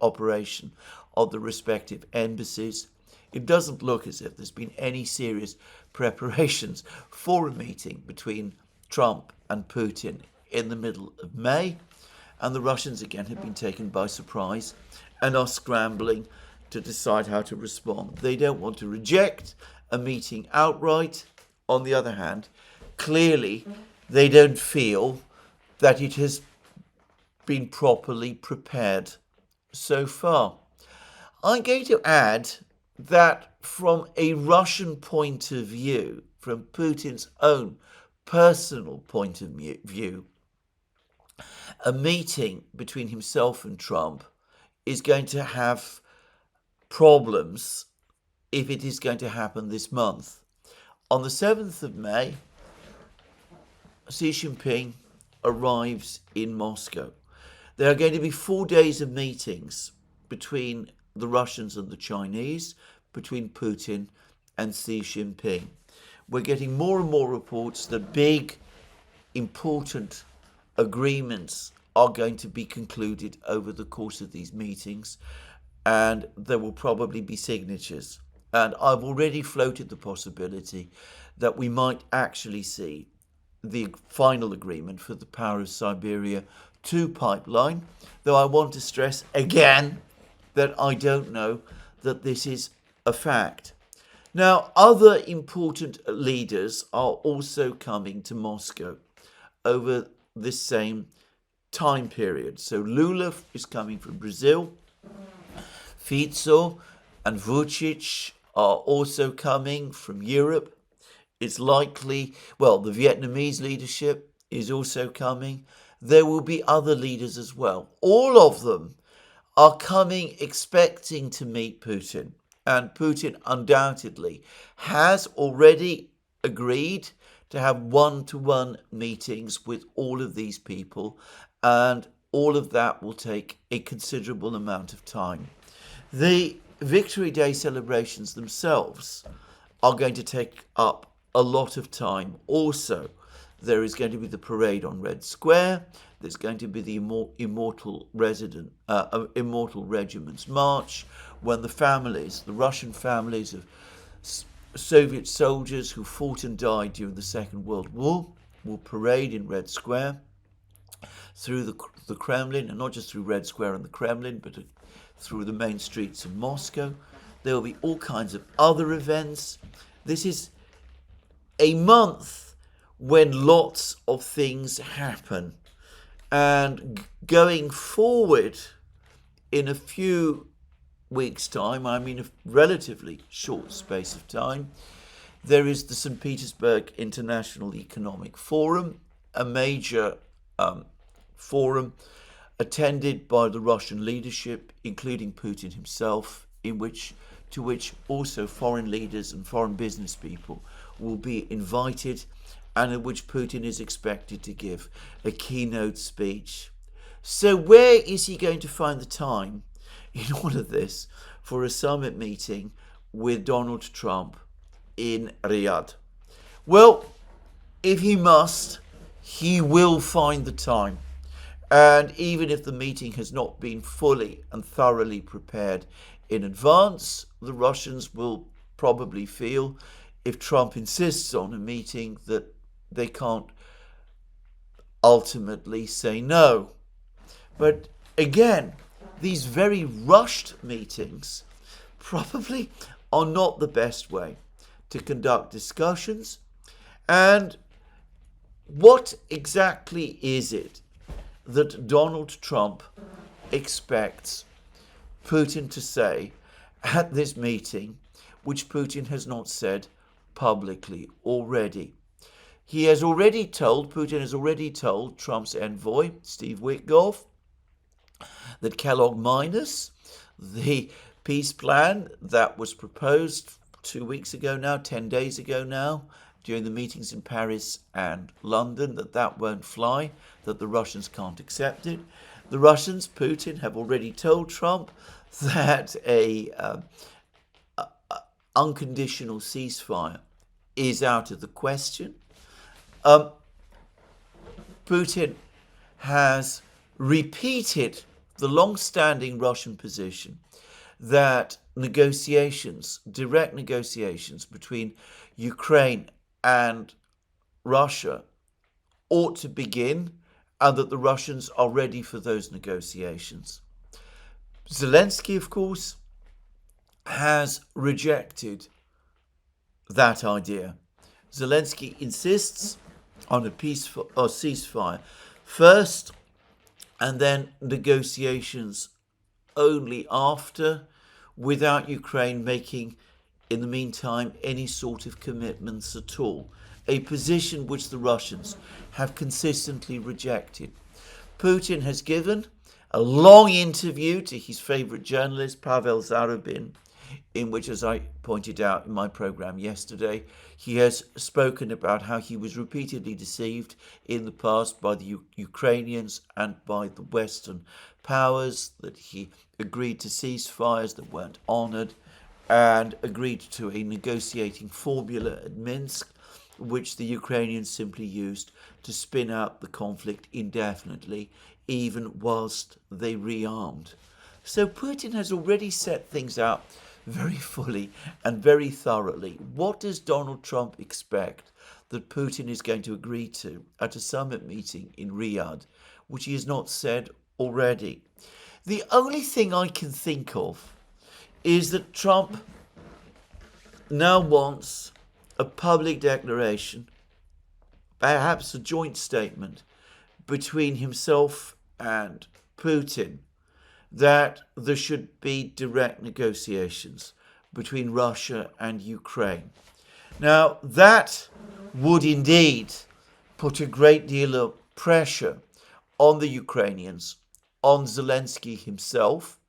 [SPEAKER 1] operation of the respective embassies. It doesn't look as if there's been any serious preparations for a meeting between Trump and Putin in the middle of May, and the Russians again have been taken by surprise and are scrambling to decide how to respond. They don't want to reject a meeting outright. On the other hand, clearly they don't feel that it has been properly prepared so far. I'm going to add that from a Russian point of view, from Putin's own personal point of view, a meeting between himself and Trump is going to have problems if it is going to happen this month. On the 7th of May, Xi Jinping arrives in Moscow. There are going to be 4 days of meetings between the Russians and the Chinese, between Putin and Xi Jinping. We're getting more and more reports that big, important agreements are going to be concluded over the course of these meetings, and there will probably be signatures. And I've already floated the possibility that we might actually see the final agreement for the Power of Siberia 2 pipeline, though I want to stress again that I don't know that this is a fact. Now, other important leaders are also coming to Moscow over this same time period. So Lula is coming from Brazil, Fico and Vucic are also coming from Europe. It's likely, well, the Vietnamese leadership is also coming. There will be other leaders as well. All of them are coming expecting to meet Putin. And Putin undoubtedly has already agreed to have one-to-one meetings with all of these people. And all of that will take a considerable amount of time. The Victory Day celebrations themselves are going to take up a lot of time also. There is going to be the parade on Red Square. There's going to be the Immortal Regiment's March, when the families, the Russian families of Soviet soldiers who fought and died during the Second World War will parade in Red Square through the Kremlin, and not just through Red Square and the Kremlin, but through the main streets of Moscow. There will be all kinds of other events. This is a month when lots of things happen. And going forward in a few weeks' time, I mean a relatively short space of time, there is the St. Petersburg International Economic Forum, a major forum attended by the Russian leadership, including Putin himself, to which also foreign leaders and foreign business people will be invited, and in which Putin is expected to give a keynote speech. So where is he going to find the time in all of this for a summit meeting with Donald Trump in Riyadh? Well, if he must, he will find the time. And even if the meeting has not been fully and thoroughly prepared in advance, the Russians will probably feel, if Trump insists on a meeting, that they can't ultimately say no. But again, these very rushed meetings probably are not the best way to conduct discussions. And what exactly is it that Donald Trump expects Putin to say at this meeting, which Putin has not said publicly already? Putin has already told Trump's envoy, Steve Witkoff, that Kellogg Minus, the peace plan that was proposed 2 weeks ago now, 10 days ago now, during the meetings in Paris and London, that won't fly, that the Russians can't accept it. The Russians, Putin, have already told Trump that a unconditional ceasefire is out of the question. Putin has repeated the long-standing Russian position that negotiations, direct negotiations between Ukraine and Russia ought to begin, and that the Russians are ready for those negotiations. Zelensky, of course, has rejected that idea. Zelensky insists on a ceasefire first, and then negotiations only after, without Ukraine making, in the meantime, any sort of commitments at all. A position which the Russians have consistently rejected. Putin has given a long interview to his favourite journalist, Pavel Zarubin, in which, as I pointed out in my programme yesterday, he has spoken about how he was repeatedly deceived in the past by the Ukrainians and by the Western powers, that he agreed to ceasefires that weren't honoured, and agreed to a negotiating formula at Minsk, which the Ukrainians simply used to spin out the conflict indefinitely, even whilst they rearmed. So Putin has already set things out very fully and very thoroughly. What does Donald Trump expect that Putin is going to agree to at a summit meeting in Riyadh, which he has not said already? The only thing I can think of is that Trump now wants a public declaration, perhaps a joint statement between himself and Putin, that there should be direct negotiations between Russia and Ukraine. Now, that would indeed put a great deal of pressure on the Ukrainians, on Zelensky himself,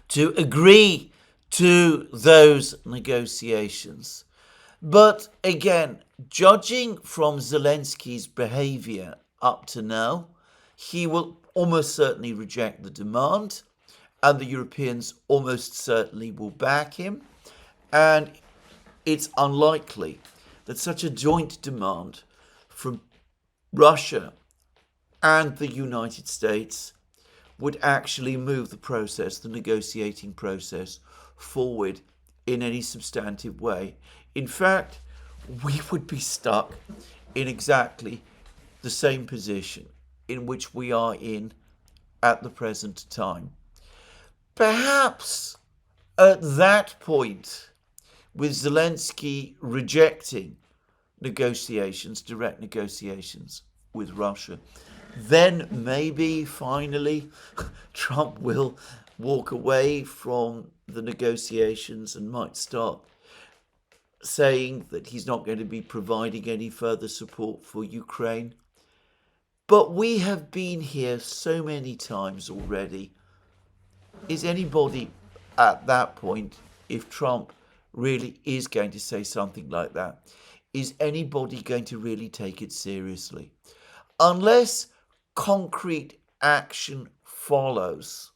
[SPEAKER 1] to agree to those negotiations. But again, judging from Zelensky's behaviour up to now, he will almost certainly reject the demand, and the Europeans almost certainly will back him. And it's unlikely that such a joint demand from Russia and the United States would actually move the process, the negotiating process, forward in any substantive way. In fact, we would be stuck in exactly the same position in which we are in at the present time. Perhaps at that point, with Zelensky rejecting negotiations, direct negotiations with Russia, then maybe finally Trump will walk away from the negotiations and might start saying that he's not going to be providing any further support for Ukraine. But we have been here so many times already. Is anybody at that point, if Trump really is going to say something like that, is anybody going to really take it seriously? Unless concrete action follows,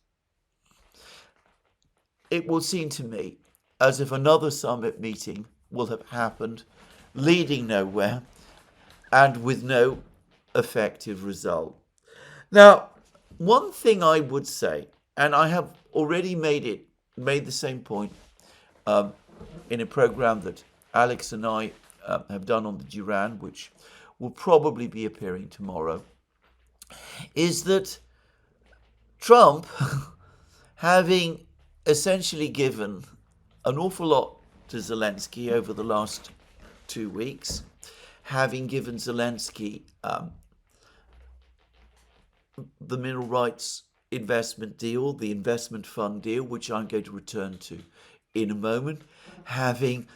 [SPEAKER 1] it will seem to me as if another summit meeting will have happened, leading nowhere and with no effective result. Now, one thing I would say, and I have already made the same point in a program that Alex and I have done on the Duran, which will probably be appearing tomorrow, is that Trump, having essentially given an awful lot to Zelensky over the last 2 weeks, having given Zelensky the mineral rights investment deal, the investment fund deal, which I'm going to return to in a moment, having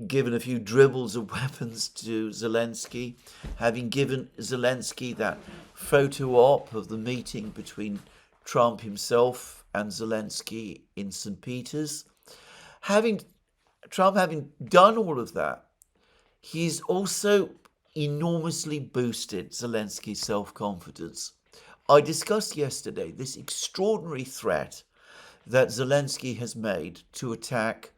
[SPEAKER 1] given a few dribbles of weapons to Zelensky, having given Zelensky that photo op of the meeting between Trump himself and Zelensky in St. Peter's, having Trump, having done all of that, he's also enormously boosted Zelensky's self-confidence. I discussed yesterday this extraordinary threat that Zelensky has made to attack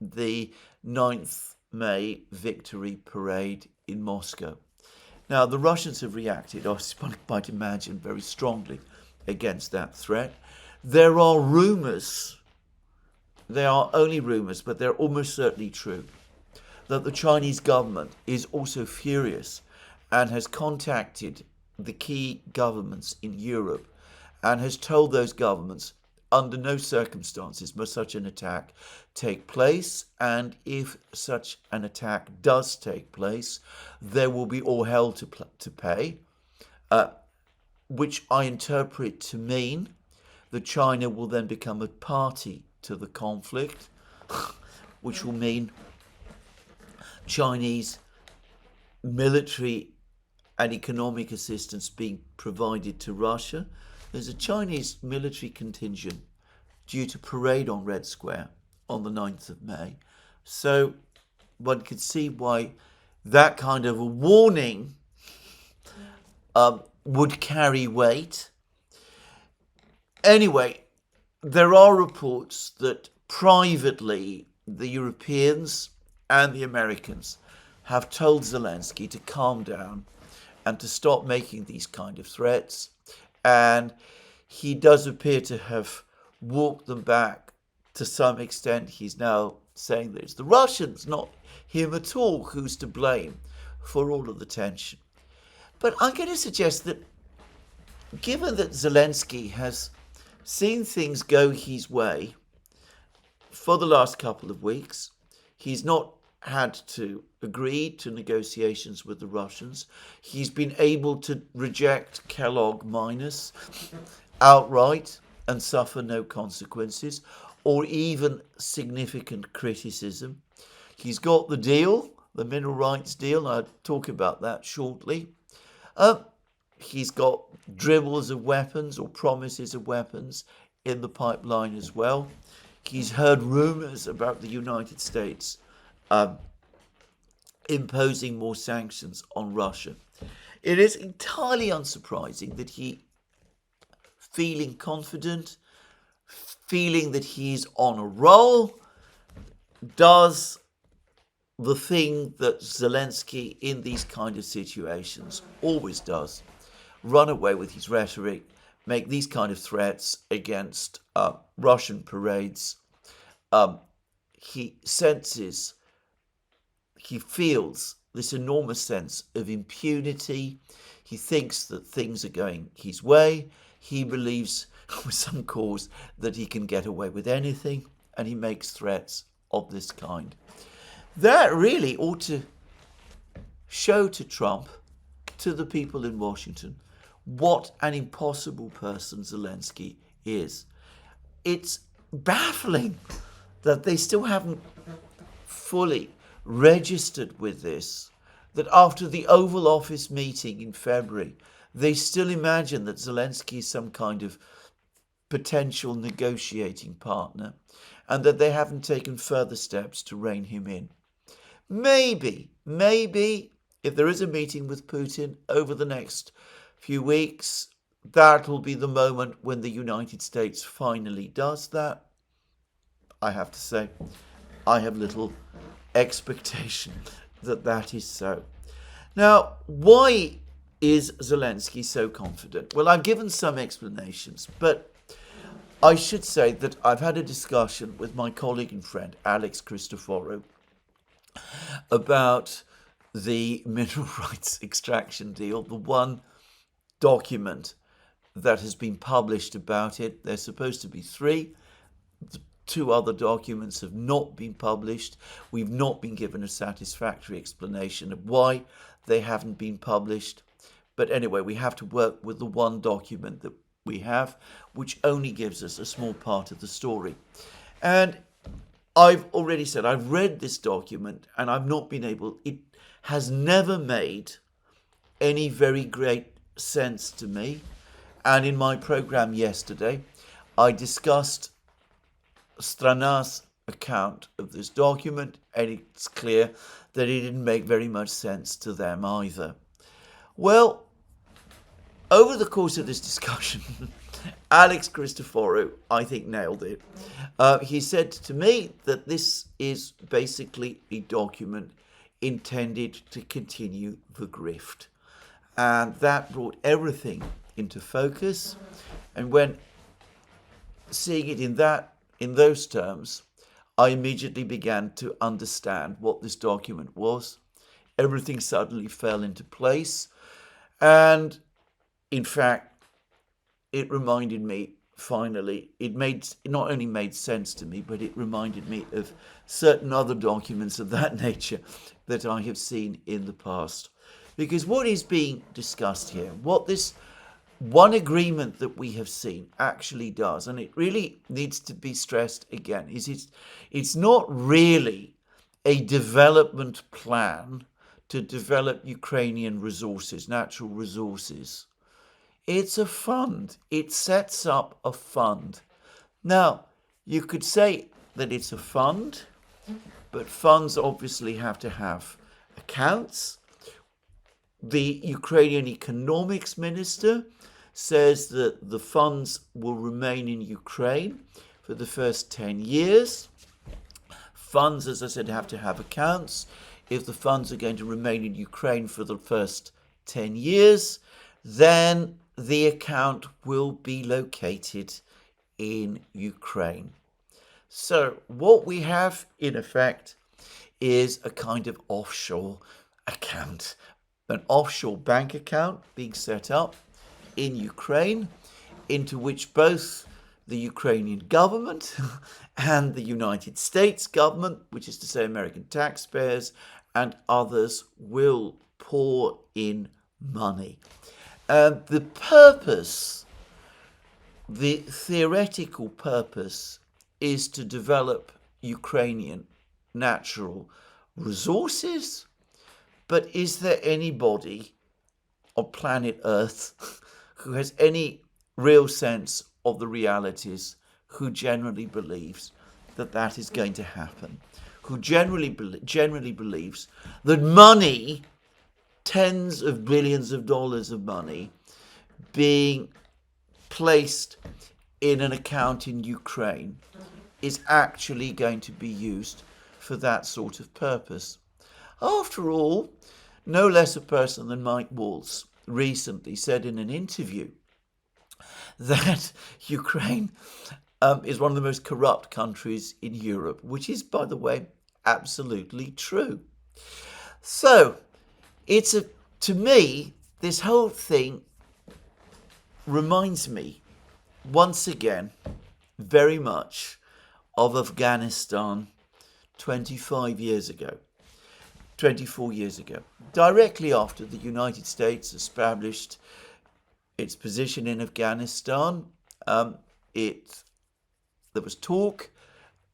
[SPEAKER 1] the 9th May victory parade in Moscow. Now, the Russians have reacted, as you might imagine, very strongly against that threat. There are rumours, they are only rumours, but they're almost certainly true, that the Chinese government is also furious and has contacted the key governments in Europe and has told those governments under no circumstances must such an attack take place, and if such an attack does take place, there will be all hell to pay, which I interpret to mean that China will then become a party to the conflict, which will mean Chinese military and economic assistance being provided to Russia. There's a Chinese military contingent due to parade on Red Square on the 9th of May. So one could see why that kind of a warning would carry weight. Anyway, there are reports that privately the Europeans and the Americans have told Zelensky to calm down and to stop making these kind of threats. And he does appear to have walked them back to some extent. He's now saying that it's the Russians, not him at all, who's to blame for all of the tension. But I'm going to suggest that given that Zelensky has seen things go his way for the last couple of weeks, he's not had to agree to negotiations with the Russians. He's been able to reject Kellogg Minus outright and suffer no consequences or even significant criticism. He's got the deal, the mineral rights deal. I'll talk about that shortly. He's got dribbles of weapons or promises of weapons in the pipeline as well. He's heard rumours about the United States imposing more sanctions on Russia. It is entirely unsurprising that he, feeling confident, feeling that he's on a roll, does the thing that Zelensky in these kind of situations always does: run away with his rhetoric, make these kind of threats against Russian parades. He senses, he feels this enormous sense of impunity. He thinks that things are going his way. He believes with some cause that he can get away with anything, and he makes threats of this kind. That really ought to show to Trump, to the people in Washington, what an impossible person Zelensky is. It's baffling that they still haven't fully registered with this, that after the Oval Office meeting in February, they still imagine that Zelensky is some kind of potential negotiating partner, and that they haven't taken further steps to rein him in. Maybe, if there is a meeting with Putin over the next few weeks, that will be the moment when the United States finally does that. I have to say, I have little expectation that that is so. Now, why is Zelensky so confident? Well, I've given some explanations, but I should say that I've had a discussion with my colleague and friend, Alex Christoforou, about the mineral rights extraction deal, the one document that has been published about it. There's supposed to be 3. 2 other documents have not been published. We've not been given a satisfactory explanation of why they haven't been published. But anyway, we have to work with the one document that we have, which only gives us a small part of the story. And I've already said, I've read this document and I've not been able, it has never made any very great sense to me. And in my program yesterday, I discussed Strana's account of this document, and it's clear that it didn't make very much sense to them either. Well, over the course of this discussion, Alex Christoforou, I think, nailed it. He said to me that this is basically a document intended to continue the grift. And that brought everything into focus. And when seeing it in those terms, I immediately began to understand what this document was. Everything suddenly fell into place. And in fact, it reminded me, finally, it not only made sense to me, but it reminded me of certain other documents of that nature that I have seen in the past. Because what is being discussed here, what this one agreement that we have seen actually does, and it really needs to be stressed again, is it's not really a development plan to develop Ukrainian resources, natural resources. It's a fund. It sets up a fund. Now, you could say that it's a fund, but funds obviously have to have accounts. The Ukrainian economics minister says that the funds will remain in Ukraine for the first 10 years. Funds, as I said, have to have accounts. If the funds are going to remain in Ukraine for the first 10 years, then the account will be located in Ukraine. So what we have, in effect, is a kind of offshore account, an offshore bank account being set up in Ukraine, into which both the Ukrainian government and the United States government, which is to say American taxpayers and others, will pour in money. The purpose, the theoretical purpose, is to develop Ukrainian natural resources. But is there anybody on planet Earth who has any real sense of the realities, who generally believes that that is going to happen, who generally believes that money, tens of billions of dollars of money, being placed in an account in Ukraine is actually going to be used for that sort of purpose? After all, no less a person than Mike Waltz recently said in an interview that Ukraine is one of the most corrupt countries in Europe, which is, by the way, absolutely true. So, to me, this whole thing reminds me, once again, very much of Afghanistan 24 years ago, directly after the United States established its position in Afghanistan. There was talk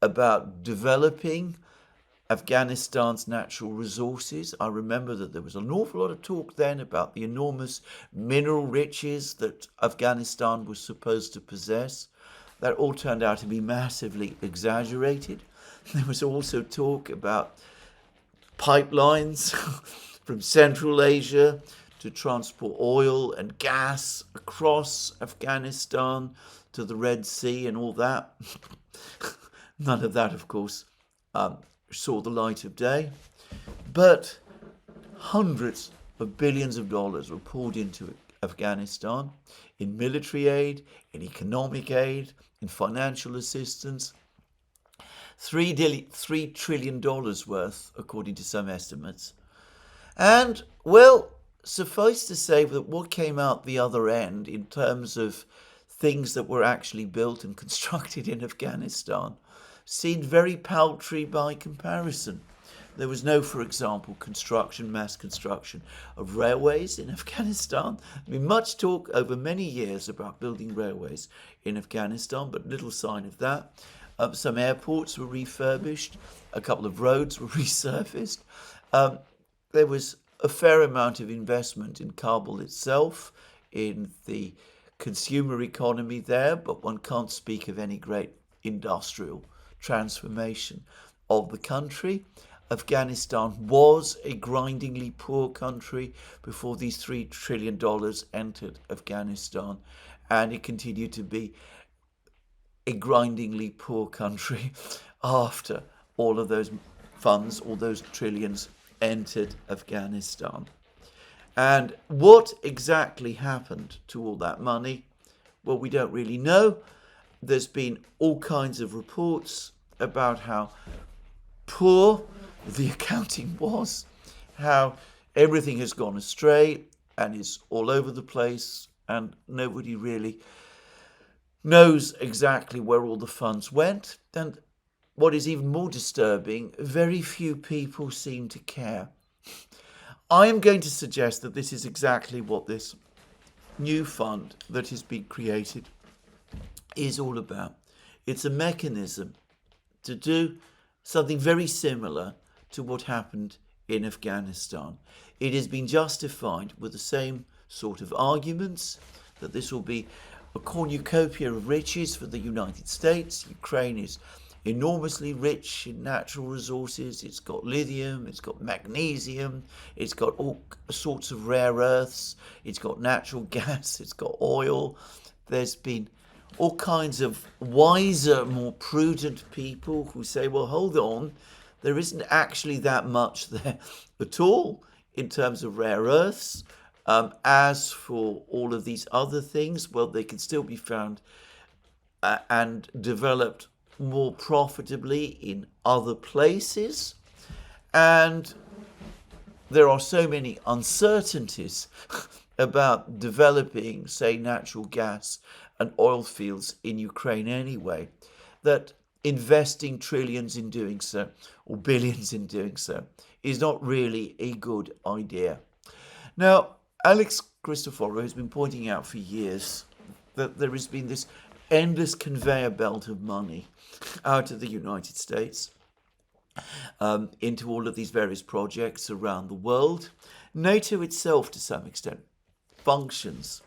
[SPEAKER 1] about developing Afghanistan's natural resources. I remember that there was an awful lot of talk then about the enormous mineral riches that Afghanistan was supposed to possess. That all turned out to be massively exaggerated. There was also talk about pipelines from Central Asia to transport oil and gas across Afghanistan to the Red Sea and all that. None of that, of course, saw the light of day. But hundreds of billions of dollars were poured into Afghanistan in military aid, in economic aid, in financial assistance. $3 trillion worth, according to some estimates. And, well, suffice to say that what came out the other end in terms of things that were actually built and constructed in Afghanistan seemed very paltry by comparison. There was no, for example, mass construction of railways in Afghanistan. I mean, much talk over many years about building railways in Afghanistan, but little sign of that. Some airports were refurbished. A couple of roads were resurfaced. There was a fair amount of investment in Kabul itself, in the consumer economy there, but one can't speak of any great industrial transformation of the country. Afghanistan was a grindingly poor country before these $3 trillion entered Afghanistan, and it continued to be a grindingly poor country after all of those funds, all those trillions entered Afghanistan. And what exactly happened to all that money? Well, we don't really know. There's been all kinds of reports about how poor the accounting was, how everything has gone astray and is all over the place, and nobody really knows exactly where all the funds went. And what is even more disturbing, very few people seem to care. I am going to suggest that this is exactly what this new fund that has been created is all about. It's a mechanism to do something very similar to what happened in Afghanistan. It has been justified with the same sort of arguments, that this will be a cornucopia of riches for the United States. Ukraine is enormously rich in natural resources. It's got lithium, it's got magnesium, it's got all sorts of rare earths, it's got natural gas, it's got oil. There's been all kinds of wiser, more prudent people who say, well, hold on, there isn't actually that much there at all in terms of rare earths. As for all of these other things, well, they can still be found and developed more profitably in other places. And there are so many uncertainties about developing, say, natural gas and oil fields in Ukraine anyway, that investing trillions in doing so, or billions in doing so, is not really a good idea. Now, Alex Christoforou has been pointing out for years that there has been this endless conveyor belt of money out of the United States into all of these various projects around the world. NATO itself, to some extent, functions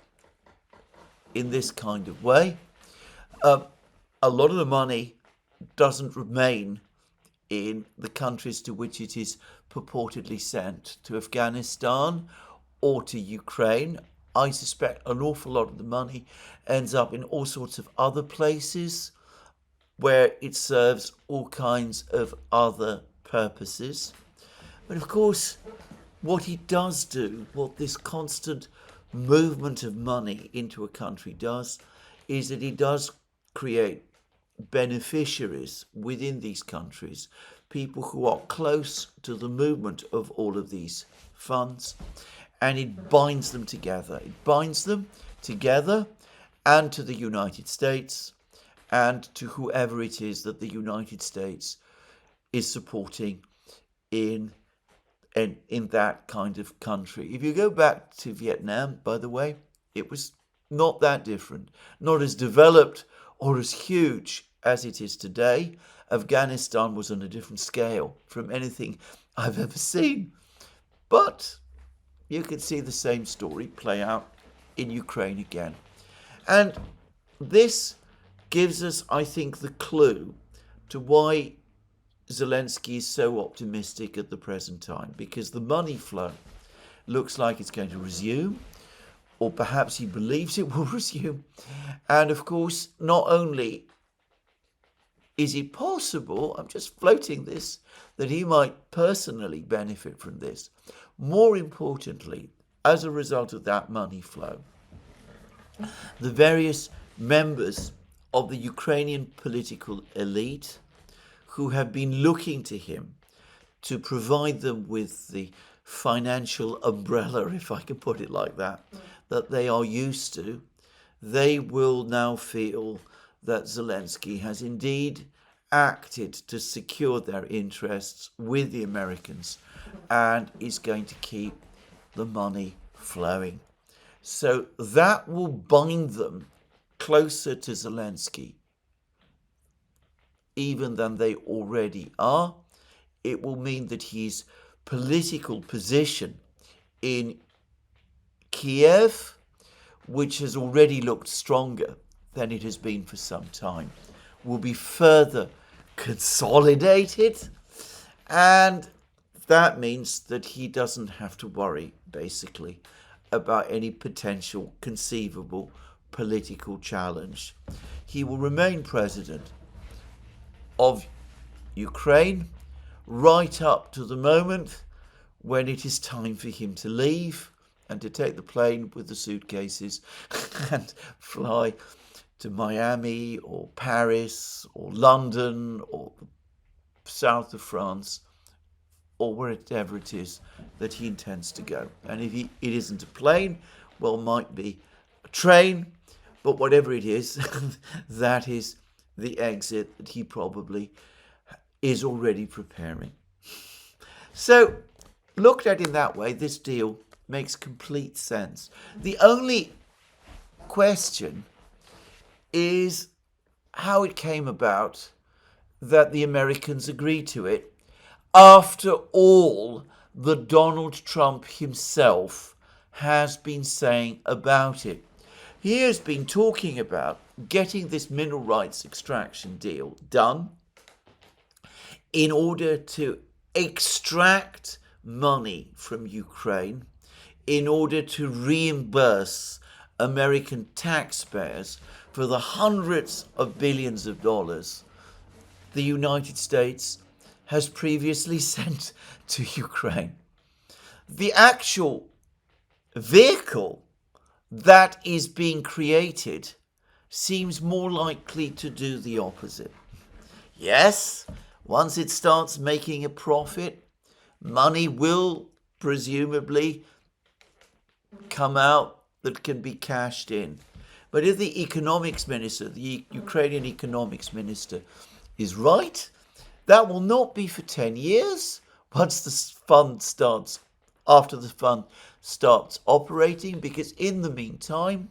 [SPEAKER 1] in this kind of way. A lot of the money doesn't remain in the countries to which it is purportedly sent, to Afghanistan or to Ukraine. I suspect an awful lot of the money ends up in all sorts of other places where it serves all kinds of other purposes. But of course, what it does do, what this constant movement of money into a country does, is that it does create beneficiaries within these countries, people who are close to the movement of all of these funds, and it binds them together. It binds them together and to the United States and to whoever it is that the United States is supporting in that kind of country. If you go back to Vietnam, by the way, it was not that different, not as developed or as huge as it is today. Afghanistan was on a different scale from anything I've ever seen. But you can see the same story play out in Ukraine again. And this gives us, I think, the clue to why Zelensky is so optimistic at the present time, because the money flow looks like it's going to resume, or perhaps he believes it will resume. And of course, not only is it possible, I'm just floating this, that he might personally benefit from this. More importantly, as a result of that money flow, the various members of the Ukrainian political elite who have been looking to him to provide them with the financial umbrella, if I can put it like that they are used to, they will now feel that Zelensky has indeed acted to secure their interests with the Americans and is going to keep the money flowing. So that will bind them closer to Zelensky even than they already are. It will mean that his political position in Kiev, which has already looked stronger than it has been for some time, will be further consolidated, and that means that he doesn't have to worry, basically, about any potential conceivable political challenge. He will remain president of Ukraine right up to the moment when it is time for him to leave and to take the plane with the suitcases and fly to Miami or Paris or London or the south of France or wherever it is that he intends to go. And if it isn't a plane, well, it might be a train, but whatever it is, that is the exit that he probably is already preparing. So, looked at in that way, this deal makes complete sense. The only question is how it came about that the Americans agreed to it after all that Donald Trump himself has been saying about it. He has been talking about getting this mineral rights extraction deal done in order to extract money from Ukraine, in order to reimburse American taxpayers for the hundreds of billions of dollars the United States has previously sent to Ukraine. The actual vehicle that is being created seems more likely to do the opposite. Yes, once it starts making a profit, money will presumably come out that can be cashed in. But if the economics minister, the Ukrainian economics minister, is right, that will not be for 10 years once the fund starts, after the fund starts operating, because in the meantime,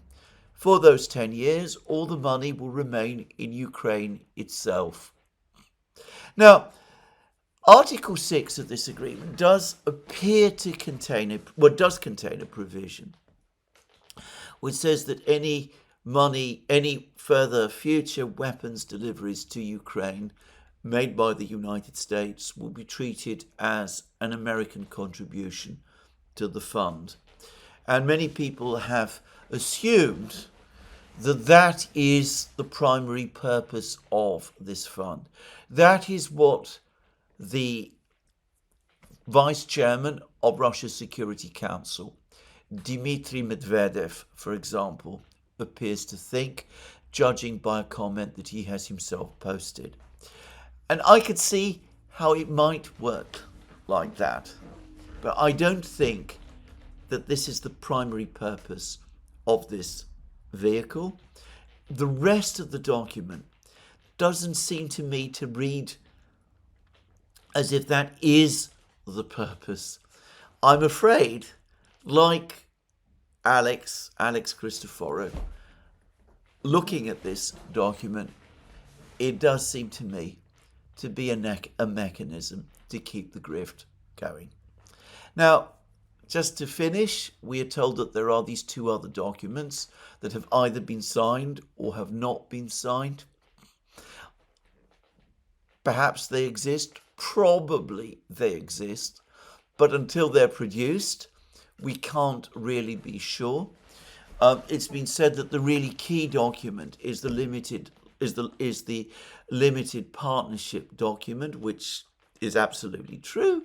[SPEAKER 1] for those 10 years, all the money will remain in Ukraine itself. Now, Article 6 of this agreement does appear to contain a provision which says that any further future weapons deliveries to Ukraine made by the United States will be treated as an American contribution to the fund. And many people have assumed that that is the primary purpose of this fund. That is what the Vice Chairman of Russia's Security Council, Dmitry Medvedev, for example, appears to think, judging by a comment that he has himself posted. And I could see how it might work like that. But I don't think that this is the primary purpose of this vehicle. The rest of the document doesn't seem to me to read as if that is the purpose. I'm afraid, like Alex Christoforou, looking at this document, it does seem to me to be a mechanism to keep the grift going. Now, just to finish, we are told that there are these two other documents that have either been signed or have not been signed. Perhaps they exist, probably they exist, but until they're produced, we can't really be sure. It's been said that the really key document is the limited partnership document, which is absolutely true,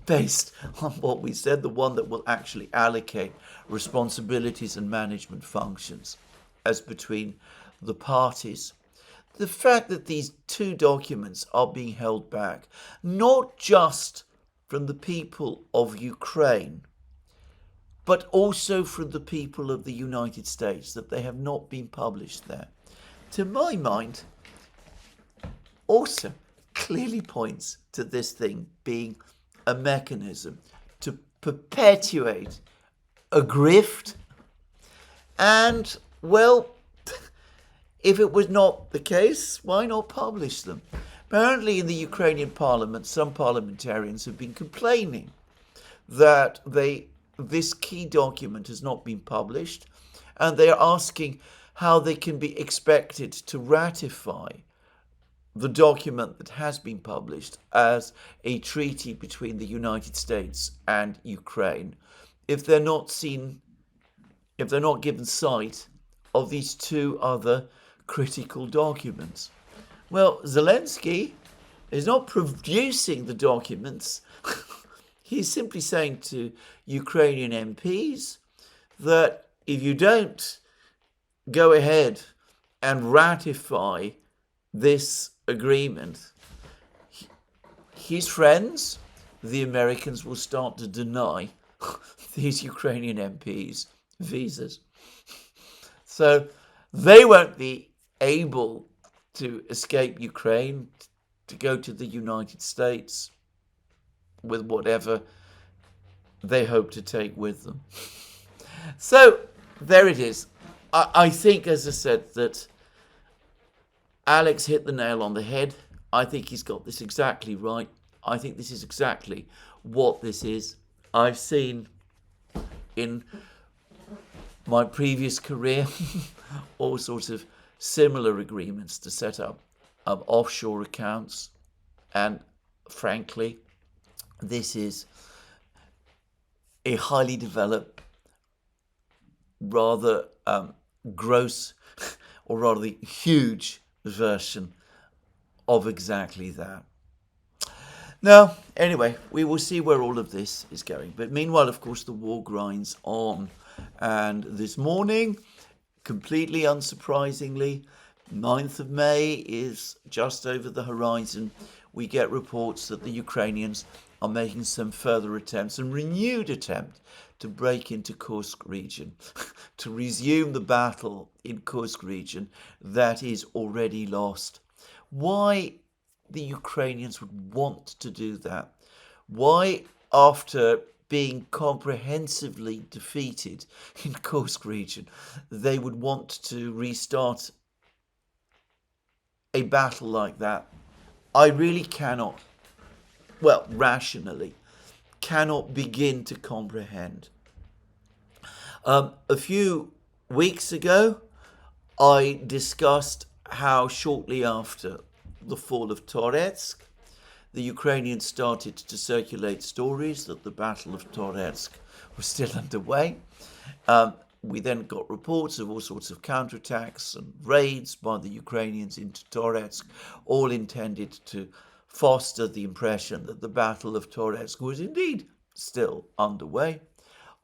[SPEAKER 1] based on what we said, the one that will actually allocate responsibilities and management functions as between the parties. The fact that these two documents are being held back, not just from the people of Ukraine, but also from the people of the United States, that they have not been published there, to my mind, also clearly points to this thing being a mechanism to perpetuate a grift. And, well, if it was not the case, why not publish them? Apparently in the Ukrainian parliament, some parliamentarians have been complaining that this key document has not been published, and they are asking how they can be expected to ratify the document that has been published as a treaty between the United States and Ukraine, if they're not given sight of these two other critical documents? Well, Zelensky is not producing the documents. He's simply saying to Ukrainian MPs that if you don't go ahead and ratify this agreement, his friends, the Americans, will start to deny these Ukrainian MPs visas. So they won't be able to escape Ukraine, to go to the United States with whatever they hope to take with them. So there it is. I think, as I said, that Alex hit the nail on the head. I think he's got this exactly right. I think this is exactly what this is. I've seen in my previous career all sorts of similar agreements to set up offshore accounts, and frankly, this is a highly developed, rather gross, or rather huge version of exactly that. Now, anyway, we will see where all of this is going. But meanwhile, of course, the war grinds on. And this morning, completely unsurprisingly, 9th of May is just over the horizon. We get reports that the Ukrainians are making some further attempts, and renewed attempt, to break into Kursk region, to resume the battle in Kursk region that is already lost. Why the Ukrainians would want to do that? Why, after being comprehensively defeated in Kursk region, they would want to restart a battle like that? I really cannot, well, rationally, cannot begin to comprehend. A few weeks ago, I discussed how shortly after the fall of Toretsk, the Ukrainians started to circulate stories that the Battle of Toretsk was still underway. We then got reports of all sorts of counterattacks and raids by the Ukrainians into Toretsk, all intended to foster the impression that the Battle of Toretsk was indeed still underway.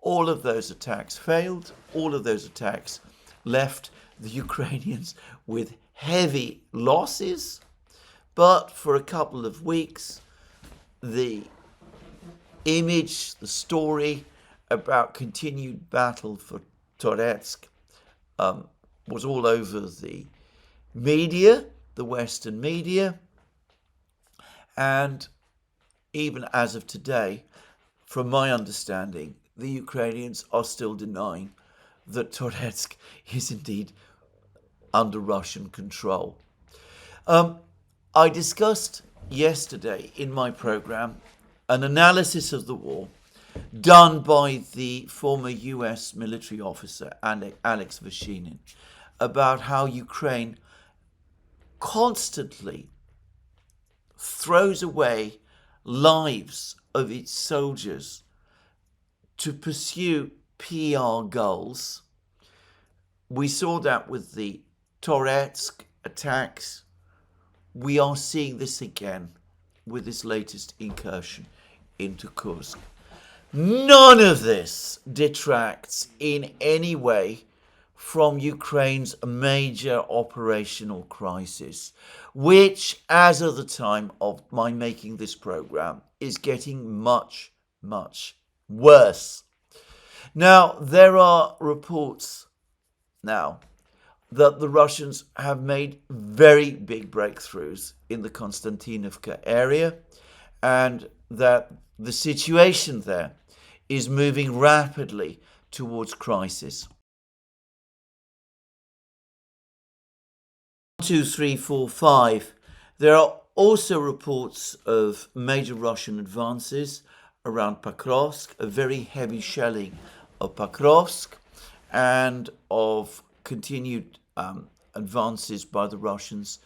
[SPEAKER 1] All of those attacks failed. All of those attacks left the Ukrainians with heavy losses. But for a couple of weeks, the image, the story about continued battle for Toretsk was all over the media, the Western media. And even as of today, from my understanding, the Ukrainians are still denying that Toretsk is indeed under Russian control. I discussed yesterday in my program an analysis of the war done by the former US military officer Alex Vashinin about how Ukraine constantly throws away lives of its soldiers to pursue PR goals. We saw that with the Toretsk attacks. We are seeing this again with this latest incursion into Kursk. None of this detracts in any way from Ukraine's major operational crisis, which, as of the time of my making this program, is getting much, much worse. Now, there are reports now that the Russians have made very big breakthroughs in the Konstantinovka area, and that the situation there is moving rapidly towards crisis. 1, 2, 3, 4, 5. There are also reports of major Russian advances around Pokrovsk, a very heavy shelling of Pokrovsk, and of continued advances by the Russians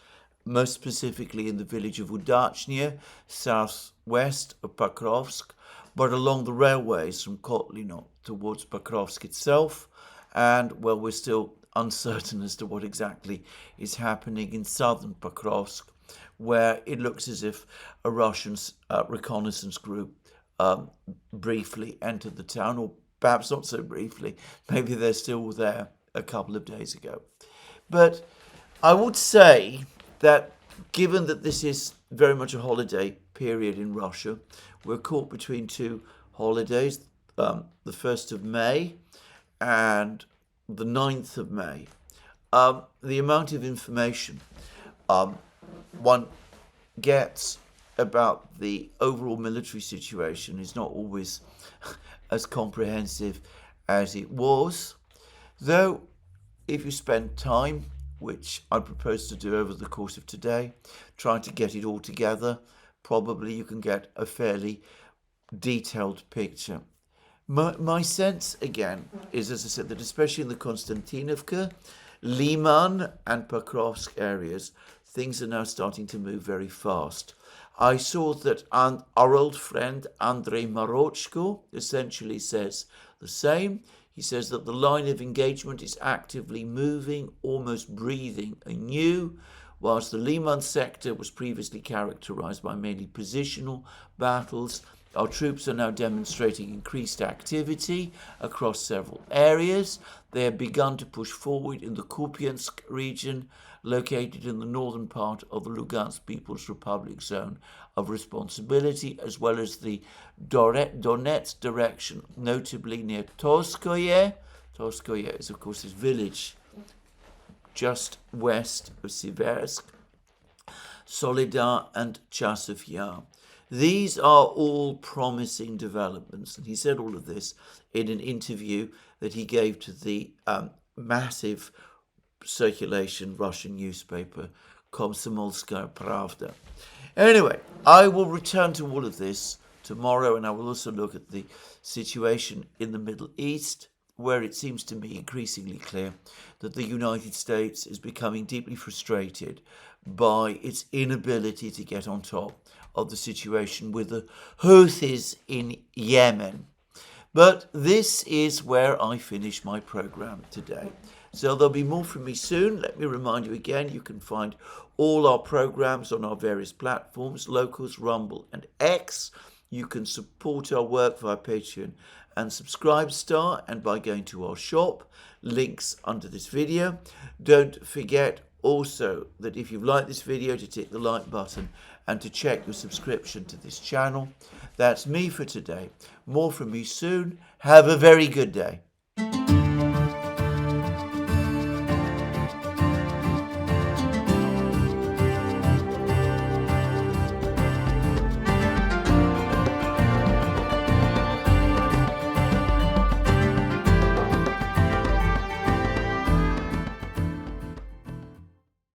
[SPEAKER 1] most specifically in the village of Udachnya, southwest of Pokrovsk, but along the railways from Kotlino towards Pokrovsk itself. And, well, we're still uncertain as to what exactly is happening in southern Pokrovsk, where it looks as if a Russian reconnaissance group briefly entered the town, or perhaps not so briefly. Maybe they're still there a couple of days ago. But I would say that given that this is very much a holiday period in Russia, we're caught between two holidays, the 1st of May and the 9th of May. The amount of information one gets about the overall military situation is not always as comprehensive as it was, though if you spend time, which I propose to do over the course of today, trying to get it all together, probably you can get a fairly detailed picture. My sense, again, is, as I said, that especially in the Konstantinovka, Liman and Pokrovsk areas, things are now starting to move very fast. I saw that our old friend Andrei Marochko essentially says the same. He says that the line of engagement is actively moving, almost breathing anew, whilst the Liman sector was previously characterized by mainly positional battles. Our troops are now demonstrating increased activity across several areas. They have begun to push forward in the Kupiansk region, located in the northern part of the Lugansk People's Republic zone of responsibility, as well as the Donetsk direction, notably near Toskoye. Toskoye is, of course, this village just west of Siversk, Solidar and Chasov Yar. These are all promising developments, and he said all of this in an interview that he gave to the massive circulation Russian newspaper Komsomolskaya Pravda. Anyway, I will return to all of this tomorrow, and I will also look at the situation in the Middle East, where it seems to me increasingly clear that the United States is becoming deeply frustrated by its inability to get on top of the situation with the Houthis in Yemen. But this is where I finish my program today. So there'll be more from me soon. Let me remind you again, you can find all our programs on our various platforms, Locals, Rumble and X. You can support our work via Patreon and Subscribestar and by going to our shop, links under this video. Don't forget also that if you've liked this video, to tick the like button and to check your subscription to this channel. That's me for today. More from me soon. Have a very good day.